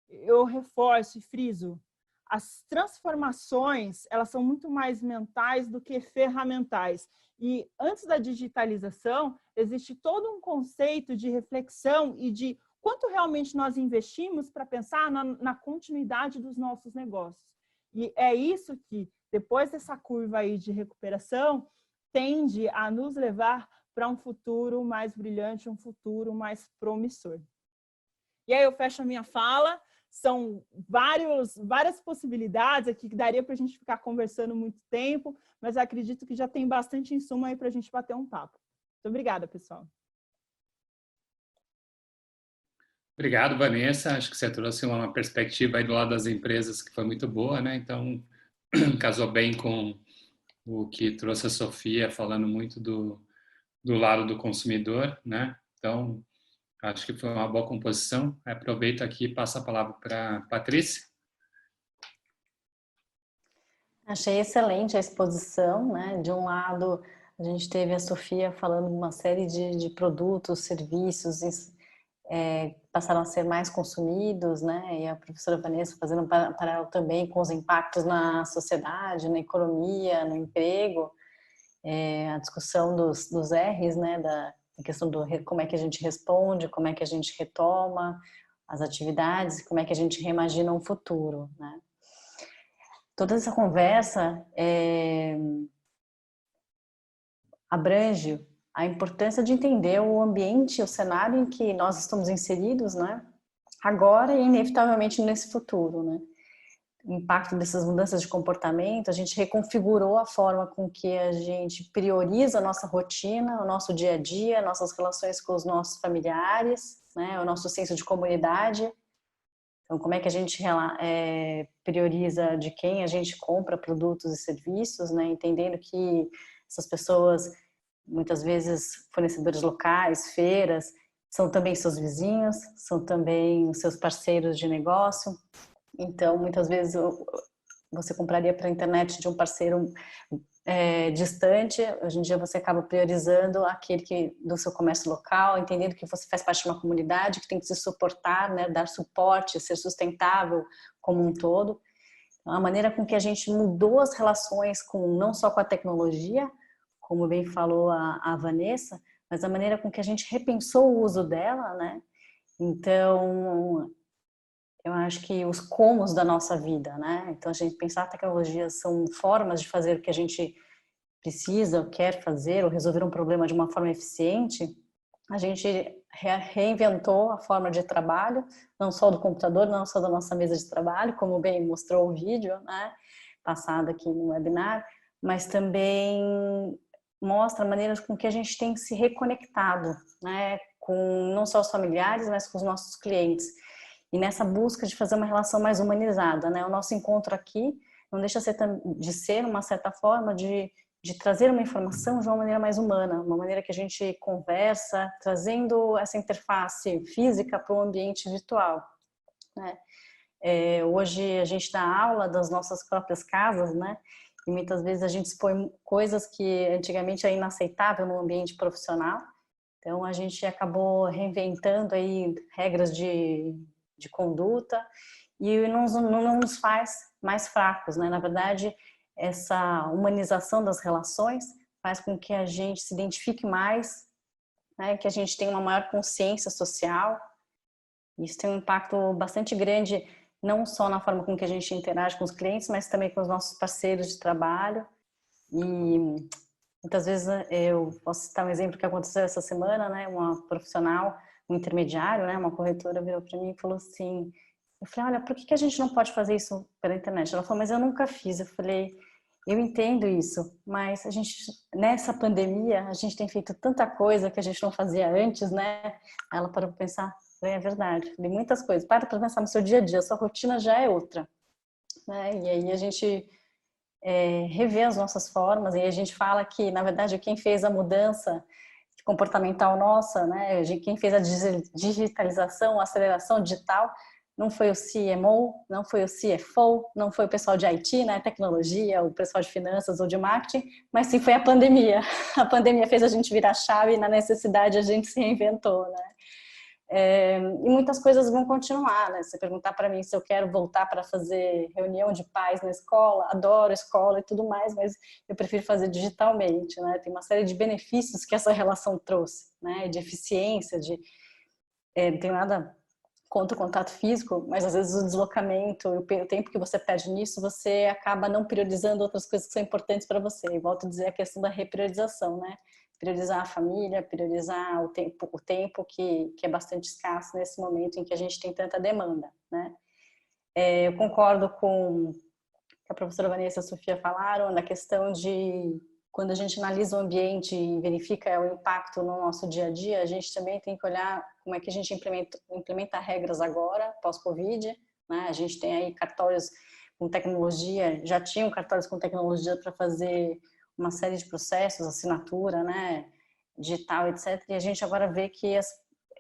eu reforço e friso, as transformações, elas são muito mais mentais do que ferramentais. E antes da digitalização, existe todo um conceito de reflexão e de quanto realmente nós investimos para pensar na continuidade dos nossos negócios. E é isso que, depois dessa curva aí de recuperação, tende a nos levar para um futuro mais brilhante, um futuro mais promissor. E aí eu fecho a minha fala. São várias possibilidades aqui que daria para a gente ficar conversando muito tempo, mas acredito que já tem bastante insumo aí para a gente bater um papo. Muito obrigada, pessoal. Obrigado, Vanessa. Acho que você trouxe uma perspectiva aí do lado das empresas que foi muito boa, né? Então, casou bem com o que trouxe a Sofia, falando muito do lado do consumidor, né? Então, acho que foi uma boa composição. Aproveito aqui e passo a palavra para a Patrícia. Achei excelente a exposição, né? De um lado, a gente teve a Sofia falando uma série de produtos, serviços, passaram a ser mais consumidos, né? E a professora Vanessa fazendo um paralelo também com os impactos na sociedade, na economia, no emprego, a discussão dos R's, né? A questão do como é que a gente responde, como é que a gente retoma as atividades, como é que a gente reimagina um futuro, né? Toda essa conversa abrange a importância de entender o ambiente, o cenário em que nós estamos inseridos, né? Agora e inevitavelmente nesse futuro, né? O impacto dessas mudanças de comportamento, a gente reconfigurou a forma com que a gente prioriza a nossa rotina, o nosso dia a dia, nossas relações com os nossos familiares, né? O nosso senso de comunidade. Então, como é que a gente prioriza de quem a gente compra produtos e serviços, né? Entendendo que essas pessoas, muitas vezes fornecedores locais, feiras, são também seus vizinhos, são também os seus parceiros de negócio. Então, muitas vezes você compraria pela internet de um parceiro distante, hoje em dia você acaba priorizando aquele do seu comércio local, entendendo que você faz parte de uma comunidade que tem que se suportar, né, dar suporte, ser sustentável como um todo. Então, a maneira com que a gente mudou as relações não só com a tecnologia, como bem falou a Vanessa, mas a maneira com que a gente repensou o uso dela, né? Então, eu acho que os comos da nossa vida, né? Então, a gente pensar que tecnologias são formas de fazer o que a gente precisa, ou quer fazer, ou resolver um problema de uma forma eficiente. A gente reinventou a forma de trabalho, não só do computador, não só da nossa mesa de trabalho, como bem mostrou o vídeo, né? Passado aqui no webinar, mas também mostra maneiras com que a gente tem se reconectado, né? Com não só os familiares, mas com os nossos clientes. E nessa busca de fazer uma relação mais humanizada, né? O nosso encontro aqui não deixa de ser uma certa forma de trazer uma informação de uma maneira mais humana, uma maneira que a gente conversa, trazendo essa interface física para o ambiente virtual, né? Hoje a gente dá aula das nossas próprias casas, né? E muitas vezes a gente expõe coisas que antigamente era inaceitável no ambiente profissional. Então a gente acabou reinventando aí regras de conduta e não nos faz mais fracos, né? Na verdade, essa humanização das relações faz com que a gente se identifique mais, né? Que a gente tenha uma maior consciência social. Isso tem um impacto bastante grande, não só na forma com que a gente interage com os clientes, mas também com os nossos parceiros de trabalho. E muitas vezes eu posso citar um exemplo que aconteceu essa semana, né? Uma profissional, um intermediário, né? Uma corretora virou para mim e falou assim, eu falei, olha, por que a gente não pode fazer isso pela internet? Ela falou, mas eu nunca fiz. Eu falei, eu entendo isso, mas a gente, nessa pandemia, a gente tem feito tanta coisa que a gente não fazia antes, né? Ela parou para pensar, é verdade, falei, muitas coisas. Para pensar no seu dia a dia, a sua rotina já é outra, né? E aí a gente rever as nossas formas, e a gente fala que, na verdade, quem fez a mudança comportamental nossa, né, quem fez a digitalização, a aceleração digital, não foi o CMO, não foi o CFO, não foi o pessoal de IT, né, tecnologia, o pessoal de finanças ou de marketing, mas sim foi a pandemia. A pandemia fez a gente virar chave e na necessidade a gente se reinventou, né. E muitas coisas vão continuar, né? Se perguntar para mim se eu quero voltar para fazer reunião de pais na escola, adoro escola e tudo mais, mas eu prefiro fazer digitalmente, né? Tem uma série de benefícios que essa relação trouxe, né? De eficiência, não tenho nada contra o contato físico, mas às vezes o deslocamento, o tempo que você perde nisso, você acaba não priorizando outras coisas que são importantes para você. E volto a dizer a questão da repriorização, né? Priorizar a família, priorizar o tempo que é bastante escasso nesse momento em que a gente tem tanta demanda, né? Eu concordo com o que a professora Vanessa e a Sofia falaram, na questão de quando a gente analisa o ambiente e verifica o impacto no nosso dia a dia, a gente também tem que olhar como é que a gente implementa regras agora, pós-Covid, né? A gente tem aí cartórios com tecnologia, já tinham cartórios com tecnologia para fazer uma série de processos, assinatura, né, digital, etc. E a gente agora vê que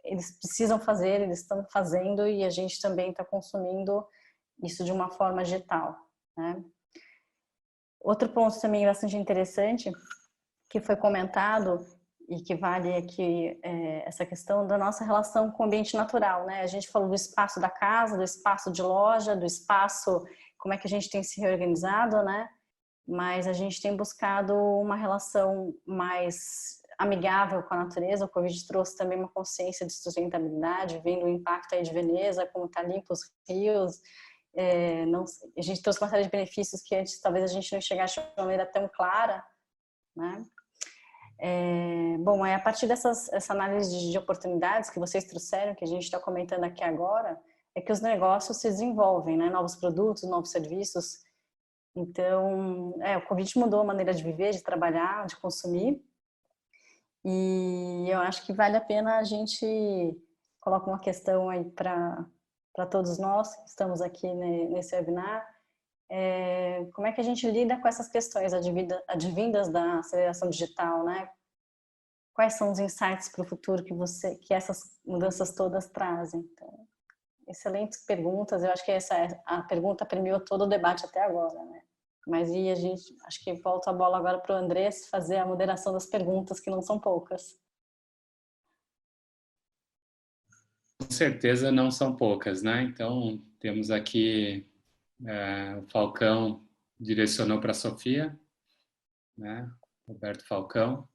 eles precisam fazer, eles estão fazendo e a gente também está consumindo isso de uma forma digital, né. Outro ponto também bastante interessante que foi comentado e que vale aqui essa questão da nossa relação com o ambiente natural, né? A gente falou do espaço da casa, do espaço de loja, do espaço, como é que a gente tem se reorganizado, né? Mas a gente tem buscado uma relação mais amigável com a natureza. O Covid trouxe também uma consciência de sustentabilidade, vendo o impacto aí de Veneza, como está limpo os rios. A gente trouxe uma série de benefícios que antes talvez a gente não enxergasse de uma maneira tão clara, né? Bom, a partir essa análise de oportunidades que vocês trouxeram, que a gente está comentando aqui agora, é que os negócios se desenvolvem, né? Novos produtos, novos serviços. Então, o Covid mudou a maneira de viver, de trabalhar, de consumir. E eu acho que vale a pena a gente colocar uma questão aí para todos nós que estamos aqui nesse webinar. Como é que a gente lida com essas questões advindas da aceleração digital, né? Quais são os insights para o futuro que essas mudanças todas trazem? Então, excelentes perguntas. Eu acho que a pergunta permeou todo o debate até agora, né? Mas acho que volta a bola agora para o Andrés fazer a moderação das perguntas, que não são poucas. Com certeza não são poucas, né? Então, temos aqui o Falcão direcionou para a Sofia, né? Roberto Falcão.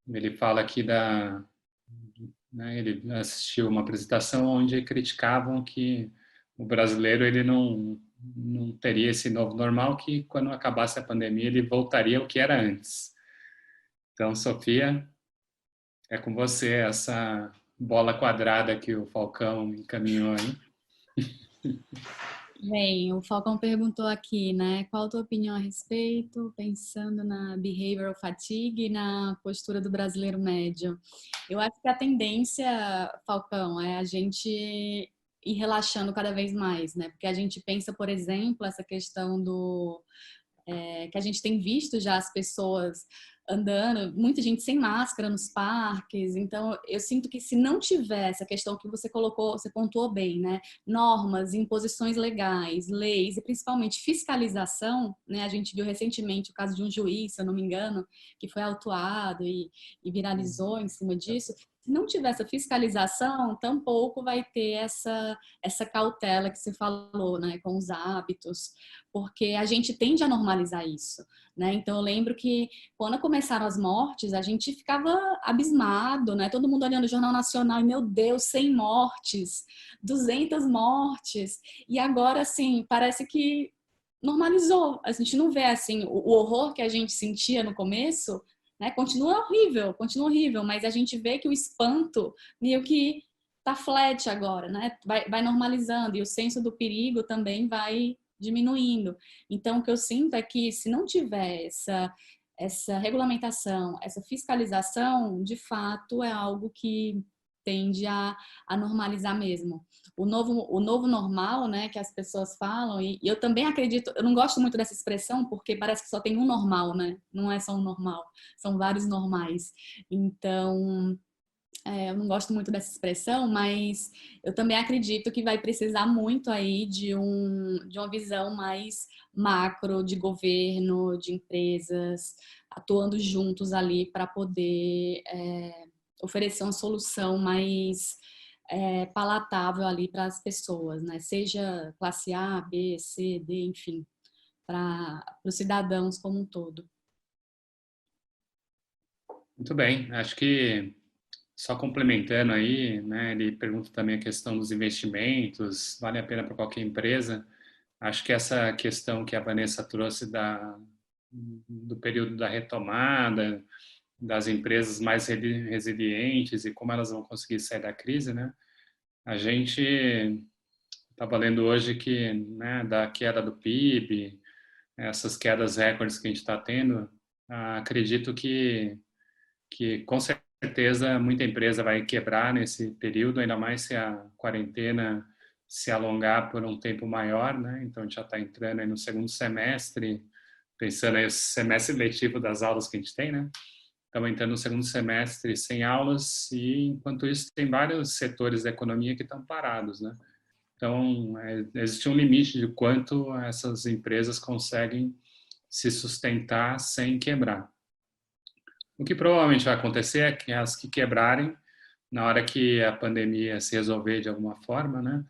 Ele fala aqui ele assistiu uma apresentação onde criticavam que o brasileiro ele não teria esse novo normal, que quando acabasse a pandemia ele voltaria ao que era antes. Então, Sofia, é com você essa bola quadrada que o Falcão encaminhou aí. Bem, o Falcão perguntou aqui, né? Qual a tua opinião a respeito, pensando na behavioral fatigue e na postura do brasileiro médio? Eu acho que a tendência, Falcão, é a gente ir relaxando cada vez mais, né? Porque a gente pensa, por exemplo, essa questão que a gente tem visto já as pessoas andando, muita gente sem máscara nos parques. Então, eu sinto que se não tiver essa questão que você colocou, você pontuou bem, né? Normas, imposições legais, leis e principalmente fiscalização, né? A gente viu recentemente o caso de um juiz, se eu não me engano, que foi autuado e viralizou em cima disso. Se não tiver essa fiscalização, tampouco vai ter essa cautela que você falou, né? Com os hábitos, porque a gente tende a normalizar isso, né? Então, eu lembro que quando começaram as mortes, a gente ficava abismado, né? Todo mundo olhando o Jornal Nacional e, meu Deus, 100 mortes, 200 mortes. E agora, assim, parece que normalizou. A gente não vê, assim, o horror que a gente sentia no começo, né? Continua horrível, mas a gente vê que o espanto meio que tá flat agora, né? Vai normalizando e o senso do perigo também vai diminuindo. Então, o que eu sinto é que se não tiver essa regulamentação, essa fiscalização, de fato é algo que tende a normalizar mesmo. O novo normal, né, que as pessoas falam, e eu também acredito, eu não gosto muito dessa expressão, porque parece que só tem um normal, né? Não é só um normal, são vários normais. Então, eu não gosto muito dessa expressão, mas eu também acredito que vai precisar muito aí de uma visão mais macro de governo, de empresas, atuando juntos ali para poder oferecer uma solução mais palatável ali para as pessoas, né? Seja classe A, B, C, D, enfim, para os cidadãos como um todo. Muito bem, acho que só complementando aí, né, ele pergunta também a questão dos investimentos, vale a pena para qualquer empresa. Acho que essa questão que a Vanessa trouxe do período da retomada, das empresas mais resilientes e como elas vão conseguir sair da crise, né? A gente estava lendo hoje que, né, da queda do PIB, essas quedas recordes que a gente está tendo, acredito que com certeza muita empresa vai quebrar nesse período, ainda mais se a quarentena se alongar por um tempo maior, né? Então a gente já está entrando aí no segundo semestre, pensando aí no semestre letivo das aulas que a gente tem, né? Estamos entrando no segundo semestre sem aulas e, enquanto isso, tem vários setores da economia que estão parados, né? Então, existe um limite de quanto essas empresas conseguem se sustentar sem quebrar. O que provavelmente vai acontecer é que as que quebrarem, na hora que a pandemia se resolver de alguma forma, né,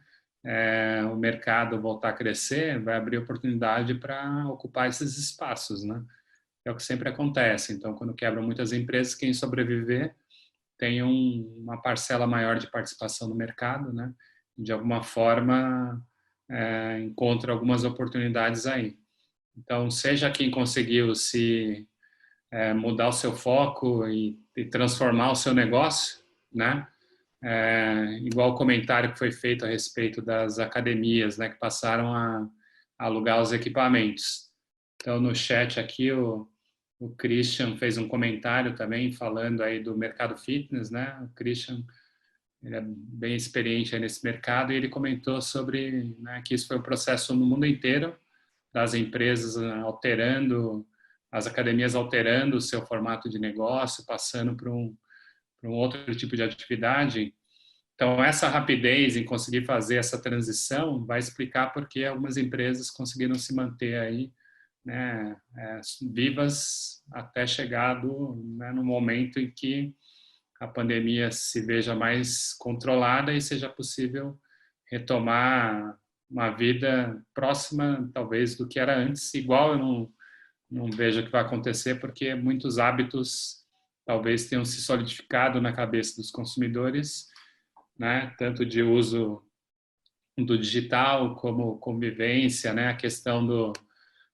o mercado voltar a crescer, vai abrir oportunidade para ocupar esses espaços, né? É o que sempre acontece. Então, quando quebram muitas empresas, quem sobreviver tem uma parcela maior de participação no mercado, né? De alguma forma, encontra algumas oportunidades aí. Então, seja quem conseguiu se mudar o seu foco e transformar o seu negócio, né? Igual o comentário que foi feito a respeito das academias, né? Que passaram a alugar os equipamentos. Então, no chat aqui, o Christian fez um comentário também falando aí do mercado fitness, né? O Christian, ele é bem experiente aí nesse mercado e ele comentou sobre, né, que isso foi um processo no mundo inteiro, das empresas alterando, as academias alterando o seu formato de negócio, passando para um outro tipo de atividade. Então, essa rapidez em conseguir fazer essa transição vai explicar por que algumas empresas conseguiram se manter aí, né, vivas até chegar no momento em que a pandemia se veja mais controlada e seja possível retomar uma vida próxima, talvez, do que era antes. Igual eu não vejo o que vai acontecer, porque muitos hábitos talvez tenham se solidificado na cabeça dos consumidores, né, tanto de uso do digital como convivência, né, a questão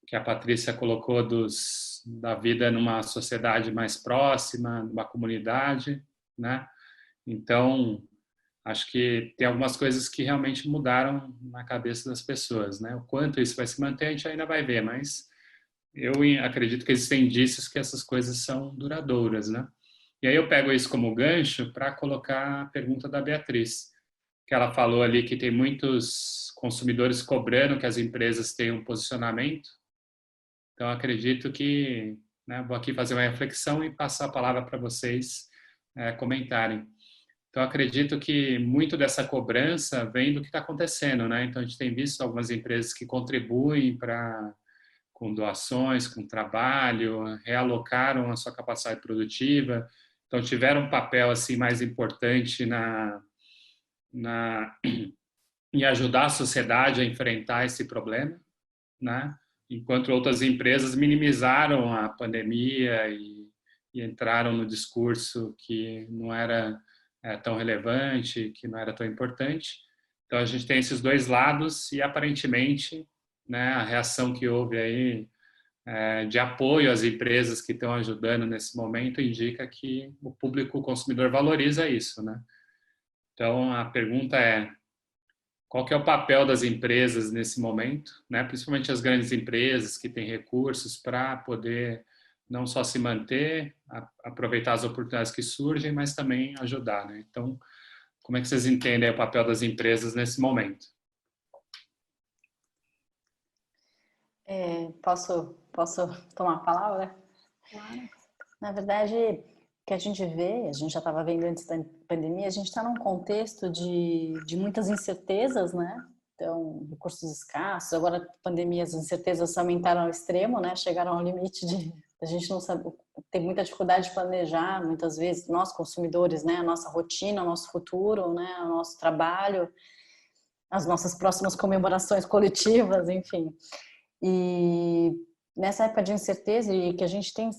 que a Patrícia colocou da vida numa sociedade mais próxima, numa comunidade, né? Então, acho que tem algumas coisas que realmente mudaram na cabeça das pessoas, né? O quanto isso vai se manter, a gente ainda vai ver, mas eu acredito que existem indícios que essas coisas são duradouras, né? E aí eu pego isso como gancho para colocar a pergunta da Beatriz, que ela falou ali que tem muitos consumidores cobrando que as empresas tenham um posicionamento. Então, acredito que, né, vou aqui fazer uma reflexão e passar a palavra para vocês comentarem. Então, acredito que muito dessa cobrança vem do que está acontecendo, né? Então, a gente tem visto algumas empresas que contribuem com doações, com trabalho, realocaram a sua capacidade produtiva, então tiveram um papel assim mais importante em ajudar a sociedade a enfrentar esse problema, né? Enquanto outras empresas minimizaram a pandemia e entraram no discurso que não era tão relevante, que não era tão importante. Então a gente tem esses dois lados e aparentemente, né, a reação que houve aí de apoio às empresas que estão ajudando nesse momento indica que o público consumidor valoriza isso, né? Então a pergunta é: qual que é o papel das empresas nesse momento, né? Principalmente as grandes empresas que têm recursos para poder não só se manter, aproveitar as oportunidades que surgem, mas também ajudar, né? Então, como é que vocês entendem o papel das empresas nesse momento? Posso tomar a palavra? Claro. Na verdade, o que a gente vê, a gente já estava vendo antes da pandemia, a gente está num contexto de muitas incertezas, né? Então, recursos escassos, agora a pandemia, as incertezas aumentaram ao extremo, né? Chegaram ao limite de a gente não sabe, tem muita dificuldade de planejar, muitas vezes, nós consumidores, né? A nossa rotina, o nosso futuro, né? O nosso trabalho, as nossas próximas comemorações coletivas, enfim. E nessa época de incerteza e que a gente tem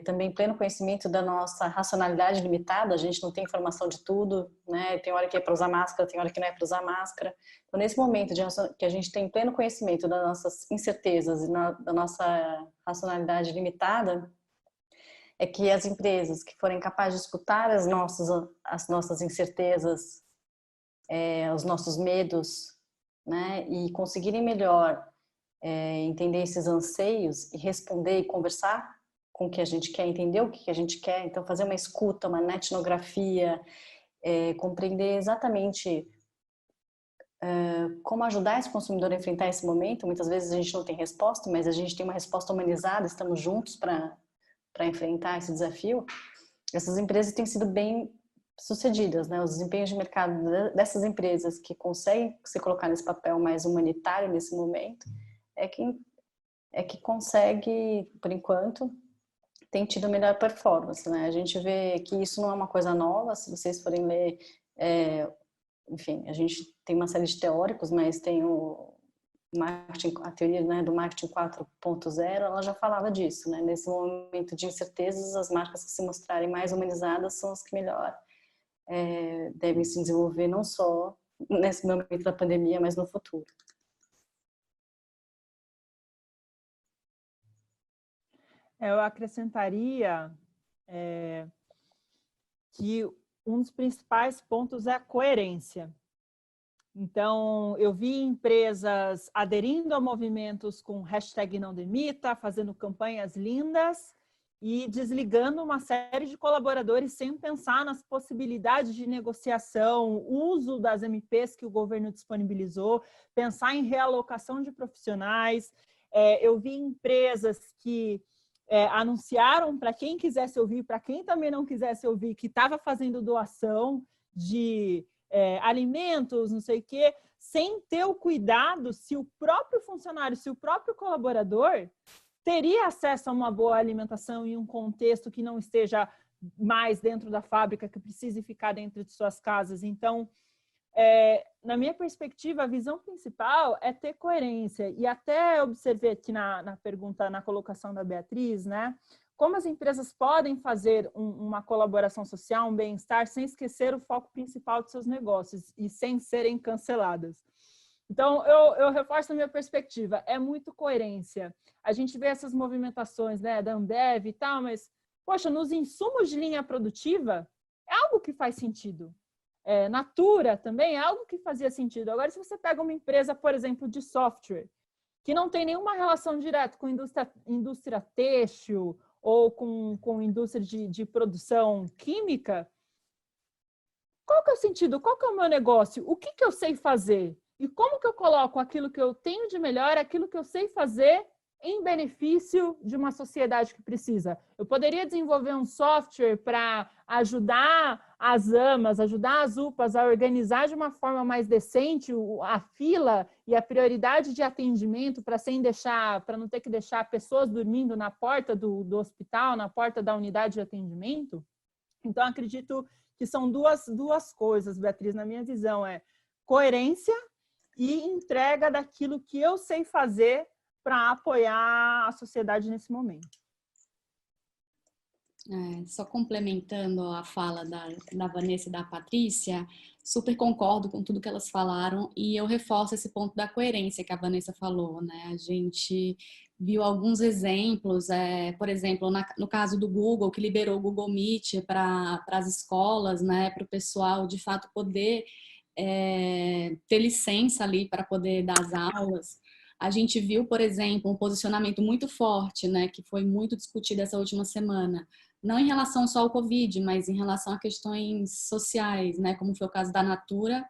também pleno conhecimento da nossa racionalidade limitada, a gente não tem informação de tudo, né? Tem hora que é para usar máscara, tem hora que não é para usar máscara. Então, nesse momento que a gente tem pleno conhecimento das nossas incertezas e da nossa racionalidade limitada, é que as empresas que forem capazes de escutar as nossas incertezas, os nossos medos, né? E conseguirem melhor entender esses anseios e responder e conversar com o que a gente quer, entender o que a gente quer, então fazer uma escuta, uma etnografia, compreender exatamente como ajudar esse consumidor a enfrentar esse momento. Muitas vezes a gente não tem resposta, mas a gente tem uma resposta humanizada, estamos juntos para enfrentar esse desafio. Essas empresas têm sido bem sucedidas, né? Os desempenhos de mercado dessas empresas que conseguem se colocar nesse papel mais humanitário nesse momento é que consegue, por enquanto, tem tido melhor performance, né? A gente vê que isso não é uma coisa nova, se vocês forem ler, enfim, a gente tem uma série de teóricos, mas tem o marketing, a teoria, né, do marketing 4.0, ela já falava disso, né? Nesse momento de incertezas, as marcas que se mostrarem mais humanizadas são as que melhor devem se desenvolver, não só nesse momento da pandemia, mas no futuro. Eu acrescentaria que um dos principais pontos é a coerência. Então, eu vi empresas aderindo a movimentos com hashtag não demita, fazendo campanhas lindas e desligando uma série de colaboradores sem pensar nas possibilidades de negociação, uso das MPs que o governo disponibilizou, pensar em realocação de profissionais. Eu vi empresas que anunciaram para quem quisesse ouvir, para quem também não quisesse ouvir, que estava fazendo doação de alimentos, não sei o quê, sem ter o cuidado se o próprio funcionário, se o próprio colaborador teria acesso a uma boa alimentação em um contexto que não esteja mais dentro da fábrica, que precise ficar dentro de suas casas. Então, na minha perspectiva, a visão principal é ter coerência. E até observei aqui na pergunta, na colocação da Beatriz, né? Como as empresas podem fazer uma colaboração social, um bem-estar, sem esquecer o foco principal de seus negócios e sem serem canceladas. Então, eu reforço a minha perspectiva, é muito coerência. A gente vê essas movimentações, né, da Ambev e tal, mas, poxa, nos insumos de linha produtiva, é algo que faz sentido. Natura também é algo que fazia sentido. Agora, se você pega uma empresa, por exemplo, de software, que não tem nenhuma relação direta com indústria têxtil ou com indústria de produção química, qual que é o sentido? Qual que é o meu negócio? O que eu sei fazer? E como que eu coloco aquilo que eu tenho de melhor, aquilo que eu sei fazer em benefício de uma sociedade que precisa? Eu poderia desenvolver um software para ajudar as AMAs, ajudar as UPAs a organizar de uma forma mais decente a fila e a prioridade de atendimento para não ter que deixar pessoas dormindo na porta do hospital, na porta da unidade de atendimento. Então, acredito que são duas coisas, Beatriz, na minha visão, coerência e entrega daquilo que eu sei fazer para apoiar a sociedade nesse momento. Só complementando a fala da Vanessa e da Patrícia, super concordo com tudo que elas falaram e eu reforço esse ponto da coerência que a Vanessa falou, né? A gente viu alguns exemplos, por exemplo, no caso do Google, que liberou o Google Meet para as escolas, né? Para o pessoal, de fato, poder ter licença ali para poder dar as aulas. A gente viu, por exemplo, um posicionamento muito forte, né? Que foi muito discutido essa última semana, não em relação só ao Covid, mas em relação a questões sociais, né, como foi o caso da Natura,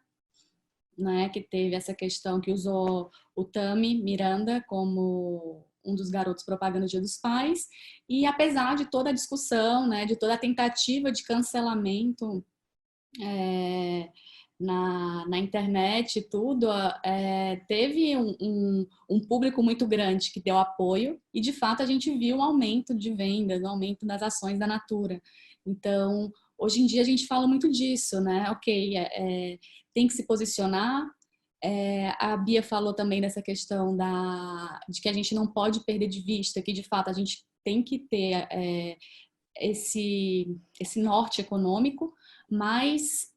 né, que teve essa questão que usou o Tami Miranda como um dos garotos propaganda Dia dos Pais, e apesar de toda a discussão, né, de toda a tentativa de cancelamento na internet e tudo, teve um público muito grande que deu apoio e, de fato, a gente viu um aumento de vendas, um aumento das ações da Natura. Então, hoje em dia a gente fala muito disso, né? Ok, tem que se posicionar. A Bia falou também dessa questão de que a gente não pode perder de vista que, de fato, a gente tem que ter esse norte econômico, mas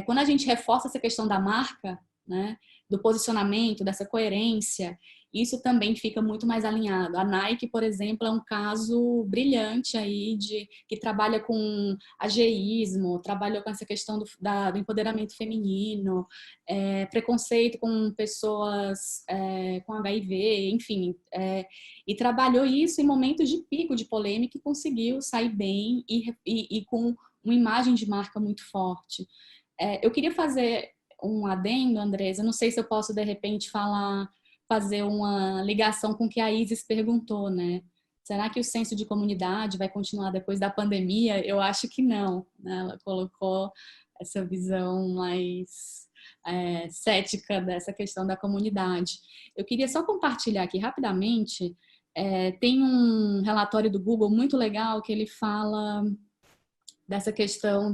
quando a gente reforça essa questão da marca, né, do posicionamento, dessa coerência, isso também fica muito mais alinhado. A Nike, por exemplo, é um caso brilhante aí que trabalha com ageísmo, trabalha com essa questão do empoderamento feminino, preconceito com pessoas com HIV, enfim, e trabalhou isso em momentos de pico de polêmica e conseguiu sair bem e com uma imagem de marca muito forte. Eu queria fazer um adendo, Andresa, não sei se eu posso, de repente, fazer uma ligação com o que a Isis perguntou, né? Será que o senso de comunidade vai continuar depois da pandemia? Eu acho que não, né? Ela colocou essa visão mais cética dessa questão da comunidade. Eu queria só compartilhar aqui rapidamente, tem um relatório do Google muito legal que ele fala dessa questão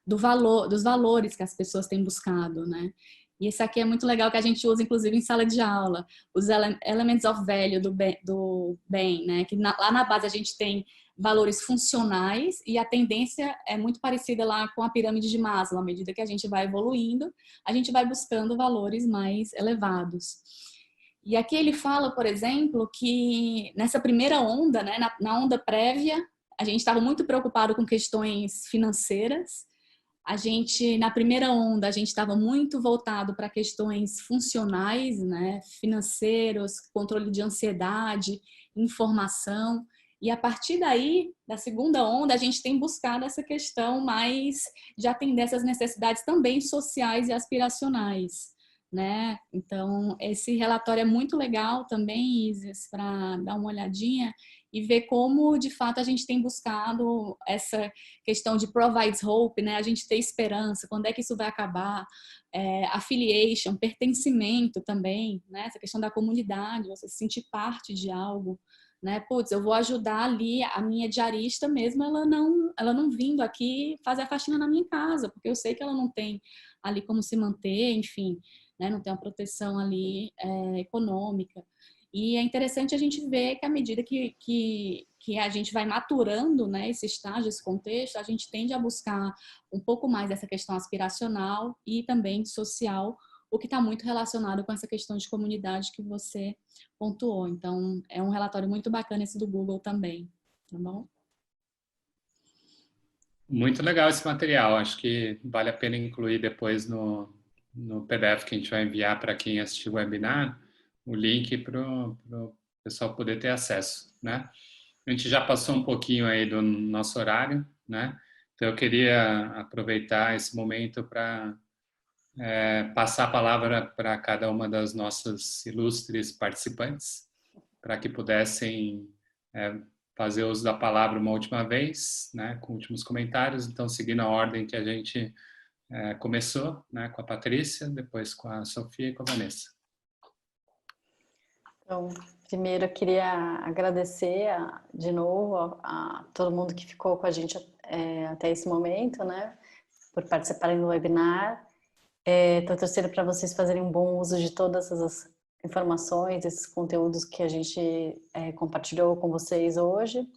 dos valores que as pessoas têm buscado, né? E esse aqui é muito legal, que a gente usa, inclusive, em sala de aula. Os Elements of Value do bem, né? Que lá na base a gente tem valores funcionais e a tendência é muito parecida lá com a pirâmide de Maslow. À medida que a gente vai evoluindo, a gente vai buscando valores mais elevados. E aqui ele fala, por exemplo, que nessa primeira onda, né, na onda prévia, a gente estava muito preocupado com questões financeiras. Na primeira onda, a gente estava muito voltado para questões funcionais, né, financeiros, controle de ansiedade, informação. E a partir daí, da segunda onda, a gente tem buscado essa questão mais de atender essas necessidades também sociais e aspiracionais, né? Então, esse relatório é muito legal também, Isis, para dar uma olhadinha e ver como, de fato, a gente tem buscado essa questão de provides hope, né? A gente ter esperança, quando é que isso vai acabar? Affiliation, pertencimento também, né? Essa questão da comunidade, você se sentir parte de algo, né? Putz, eu vou ajudar ali a minha diarista mesmo, ela não vindo aqui fazer a faxina na minha casa, porque eu sei que ela não tem ali como se manter, enfim, né? Não tem uma proteção ali econômica. E é interessante a gente ver que à medida que a gente vai maturando, né, esse estágio, esse contexto, a gente tende a buscar um pouco mais essa questão aspiracional e também social, o que está muito relacionado com essa questão de comunidade que você pontuou. Então, é um relatório muito bacana esse do Google também, tá bom? Muito legal esse material. Acho que vale a pena incluir depois no PDF que a gente vai enviar para quem assistiu o webinar, o link para o pessoal poder ter acesso, né? A gente já passou um pouquinho aí do nosso horário, né? Então eu queria aproveitar esse momento para passar a palavra para cada uma das nossas ilustres participantes, para que pudessem fazer uso da palavra uma última vez, né? Com últimos comentários. Então, seguindo a ordem que a gente começou, né? Com a Patrícia, depois com a Sofia e com a Vanessa. Então, primeiro eu queria agradecer de novo a todo mundo que ficou com a gente até esse momento, né, por participarem do webinar. Estou torcendo para vocês fazerem um bom uso de todas essas informações, esses conteúdos que a gente compartilhou com vocês hoje.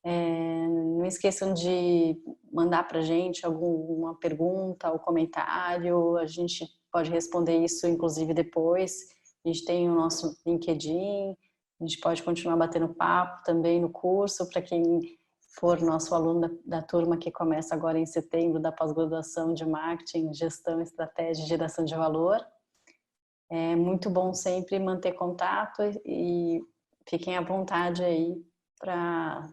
Não esqueçam de mandar para a gente alguma pergunta ou comentário, a gente pode responder isso inclusive depois. A gente tem o nosso LinkedIn, a gente pode continuar batendo papo também no curso, para quem for nosso aluno da turma que começa agora em setembro, da pós-graduação de Marketing, Gestão, Estratégia e Geração de Valor. É muito bom sempre manter contato e fiquem à vontade aí para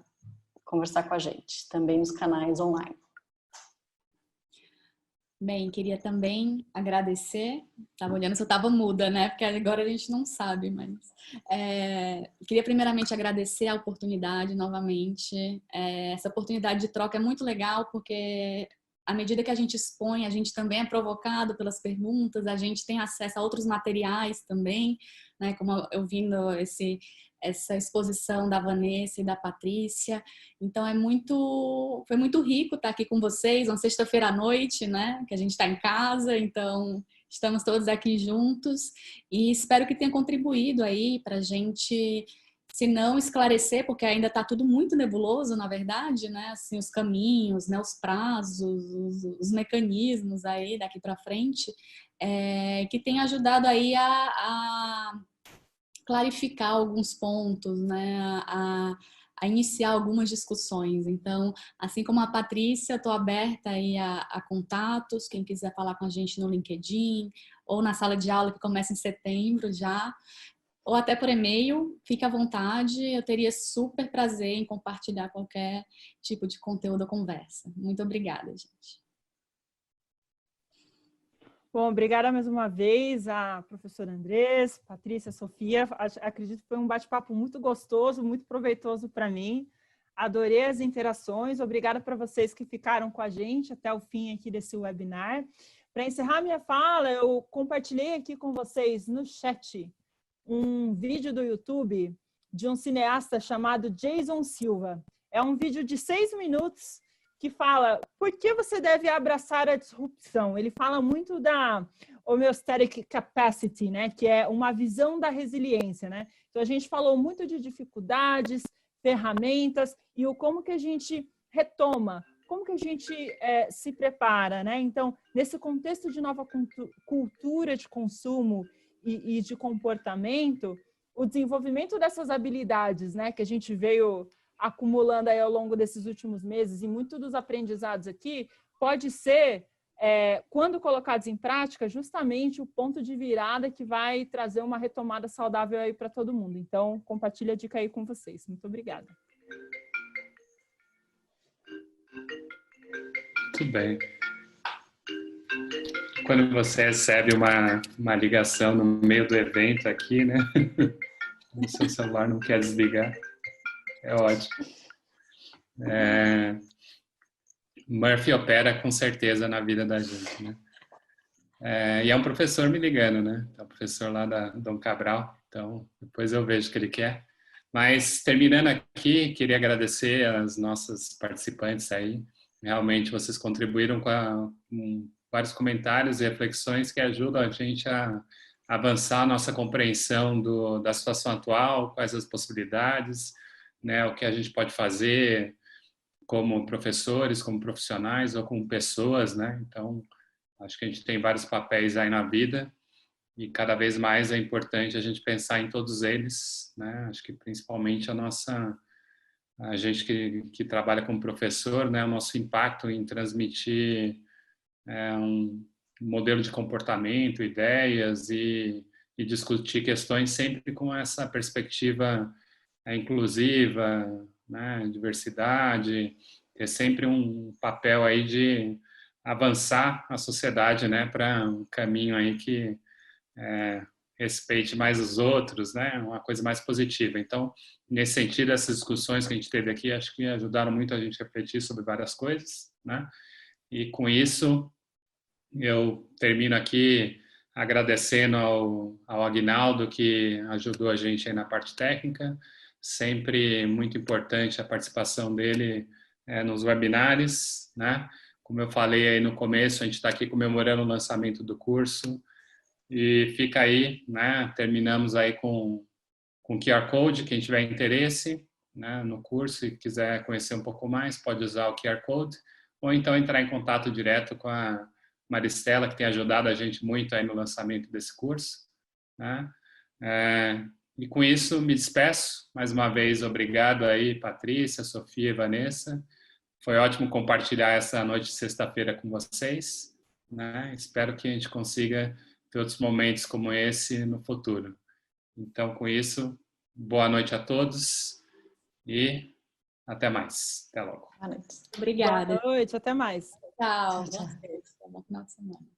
conversar com a gente, também nos canais online. Bem, queria também agradecer, estava olhando se eu estava muda, né? Porque agora a gente não sabe, mas... queria primeiramente agradecer a oportunidade novamente. Essa oportunidade de troca é muito legal, porque à medida que a gente expõe, a gente também é provocado pelas perguntas, a gente tem acesso a outros materiais também, né? Como eu vindo essa exposição da Vanessa e da Patrícia. Então foi muito rico estar aqui com vocês, uma sexta-feira à noite, né? Que a gente está em casa, então estamos todos aqui juntos e espero que tenha contribuído aí para a gente, se não esclarecer, porque ainda está tudo muito nebuloso, na verdade, né? Assim, os caminhos, né? Os prazos, os mecanismos aí daqui para frente, que tenha ajudado aí a clarificar alguns pontos, né, a iniciar algumas discussões. Então, assim como a Patrícia, estou aberta aí a contatos, quem quiser falar com a gente no LinkedIn, ou na sala de aula que começa em setembro já, ou até por e-mail, fique à vontade, eu teria super prazer em compartilhar qualquer tipo de conteúdo ou conversa. Muito obrigada, gente. Bom, obrigada mais uma vez a professora Andrés, Patrícia, Sofia. Acredito que foi um bate-papo muito gostoso, muito proveitoso para mim. Adorei as interações. Obrigada para vocês que ficaram com a gente até o fim aqui desse webinar. Para encerrar minha fala, eu compartilhei aqui com vocês no chat um vídeo do YouTube de um cineasta chamado Jason Silva. É um vídeo de 6 minutos que fala por que você deve abraçar a disrupção. Ele fala muito da homeostatic capacity, né? Que é uma visão da resiliência, né? Então, a gente falou muito de dificuldades, ferramentas e o como que a gente retoma, como que a gente se prepara, né? Então, nesse contexto de nova cultura de consumo e de comportamento, o desenvolvimento dessas habilidades, né? Que a gente veio acumulando aí ao longo desses últimos meses e muito dos aprendizados aqui, pode ser, quando colocados em prática, justamente o ponto de virada que vai trazer uma retomada saudável aí para todo mundo. Então, compartilho a dica aí com vocês. Muito obrigada. Muito bem. Quando você recebe uma ligação no meio do evento aqui, né? O seu celular não quer desligar. É ótimo. Murphy opera com certeza na vida da gente, né? E é um professor me ligando, né? É um professor lá da Dom Cabral, então depois eu vejo o que ele quer. Mas terminando aqui, queria agradecer às nossas participantes aí. Realmente vocês contribuíram com vários comentários e reflexões que ajudam a gente a avançar a nossa compreensão da situação atual, quais as possibilidades, né? O que a gente pode fazer como professores, como profissionais ou como pessoas, né? Então, acho que a gente tem vários papéis aí na vida e cada vez mais é importante a gente pensar em todos eles, né? Acho que principalmente a gente que trabalha como professor, né? O nosso impacto em transmitir um modelo de comportamento, ideias e discutir questões sempre com essa perspectiva inclusiva, né? Diversidade, ter sempre um papel aí de avançar a sociedade, né, para um caminho aí que respeite mais os outros, né, uma coisa mais positiva. Então, nesse sentido, essas discussões que a gente teve aqui, acho que ajudaram muito a gente a refletir sobre várias coisas, né, e com isso, eu termino aqui agradecendo ao Aguinaldo, que ajudou a gente aí na parte técnica, sempre muito importante a participação dele nos webinários, né? Como eu falei aí no começo, a gente está aqui comemorando o lançamento do curso e fica aí, né? Terminamos aí com QR Code, quem tiver interesse, né, no curso e quiser conhecer um pouco mais, pode usar o QR Code ou então entrar em contato direto com a Maristela, que tem ajudado a gente muito aí no lançamento desse curso, né? E com isso me despeço. Mais uma vez, obrigado aí, Patrícia, Sofia e Vanessa. Foi ótimo compartilhar essa noite de sexta-feira com vocês, né? Espero que a gente consiga ter outros momentos como esse no futuro. Então, com isso, boa noite a todos e Até mais. Até logo. Boa noite. Obrigada. Boa noite, até mais. Tchau. Tchau, tchau. Bom final de semana.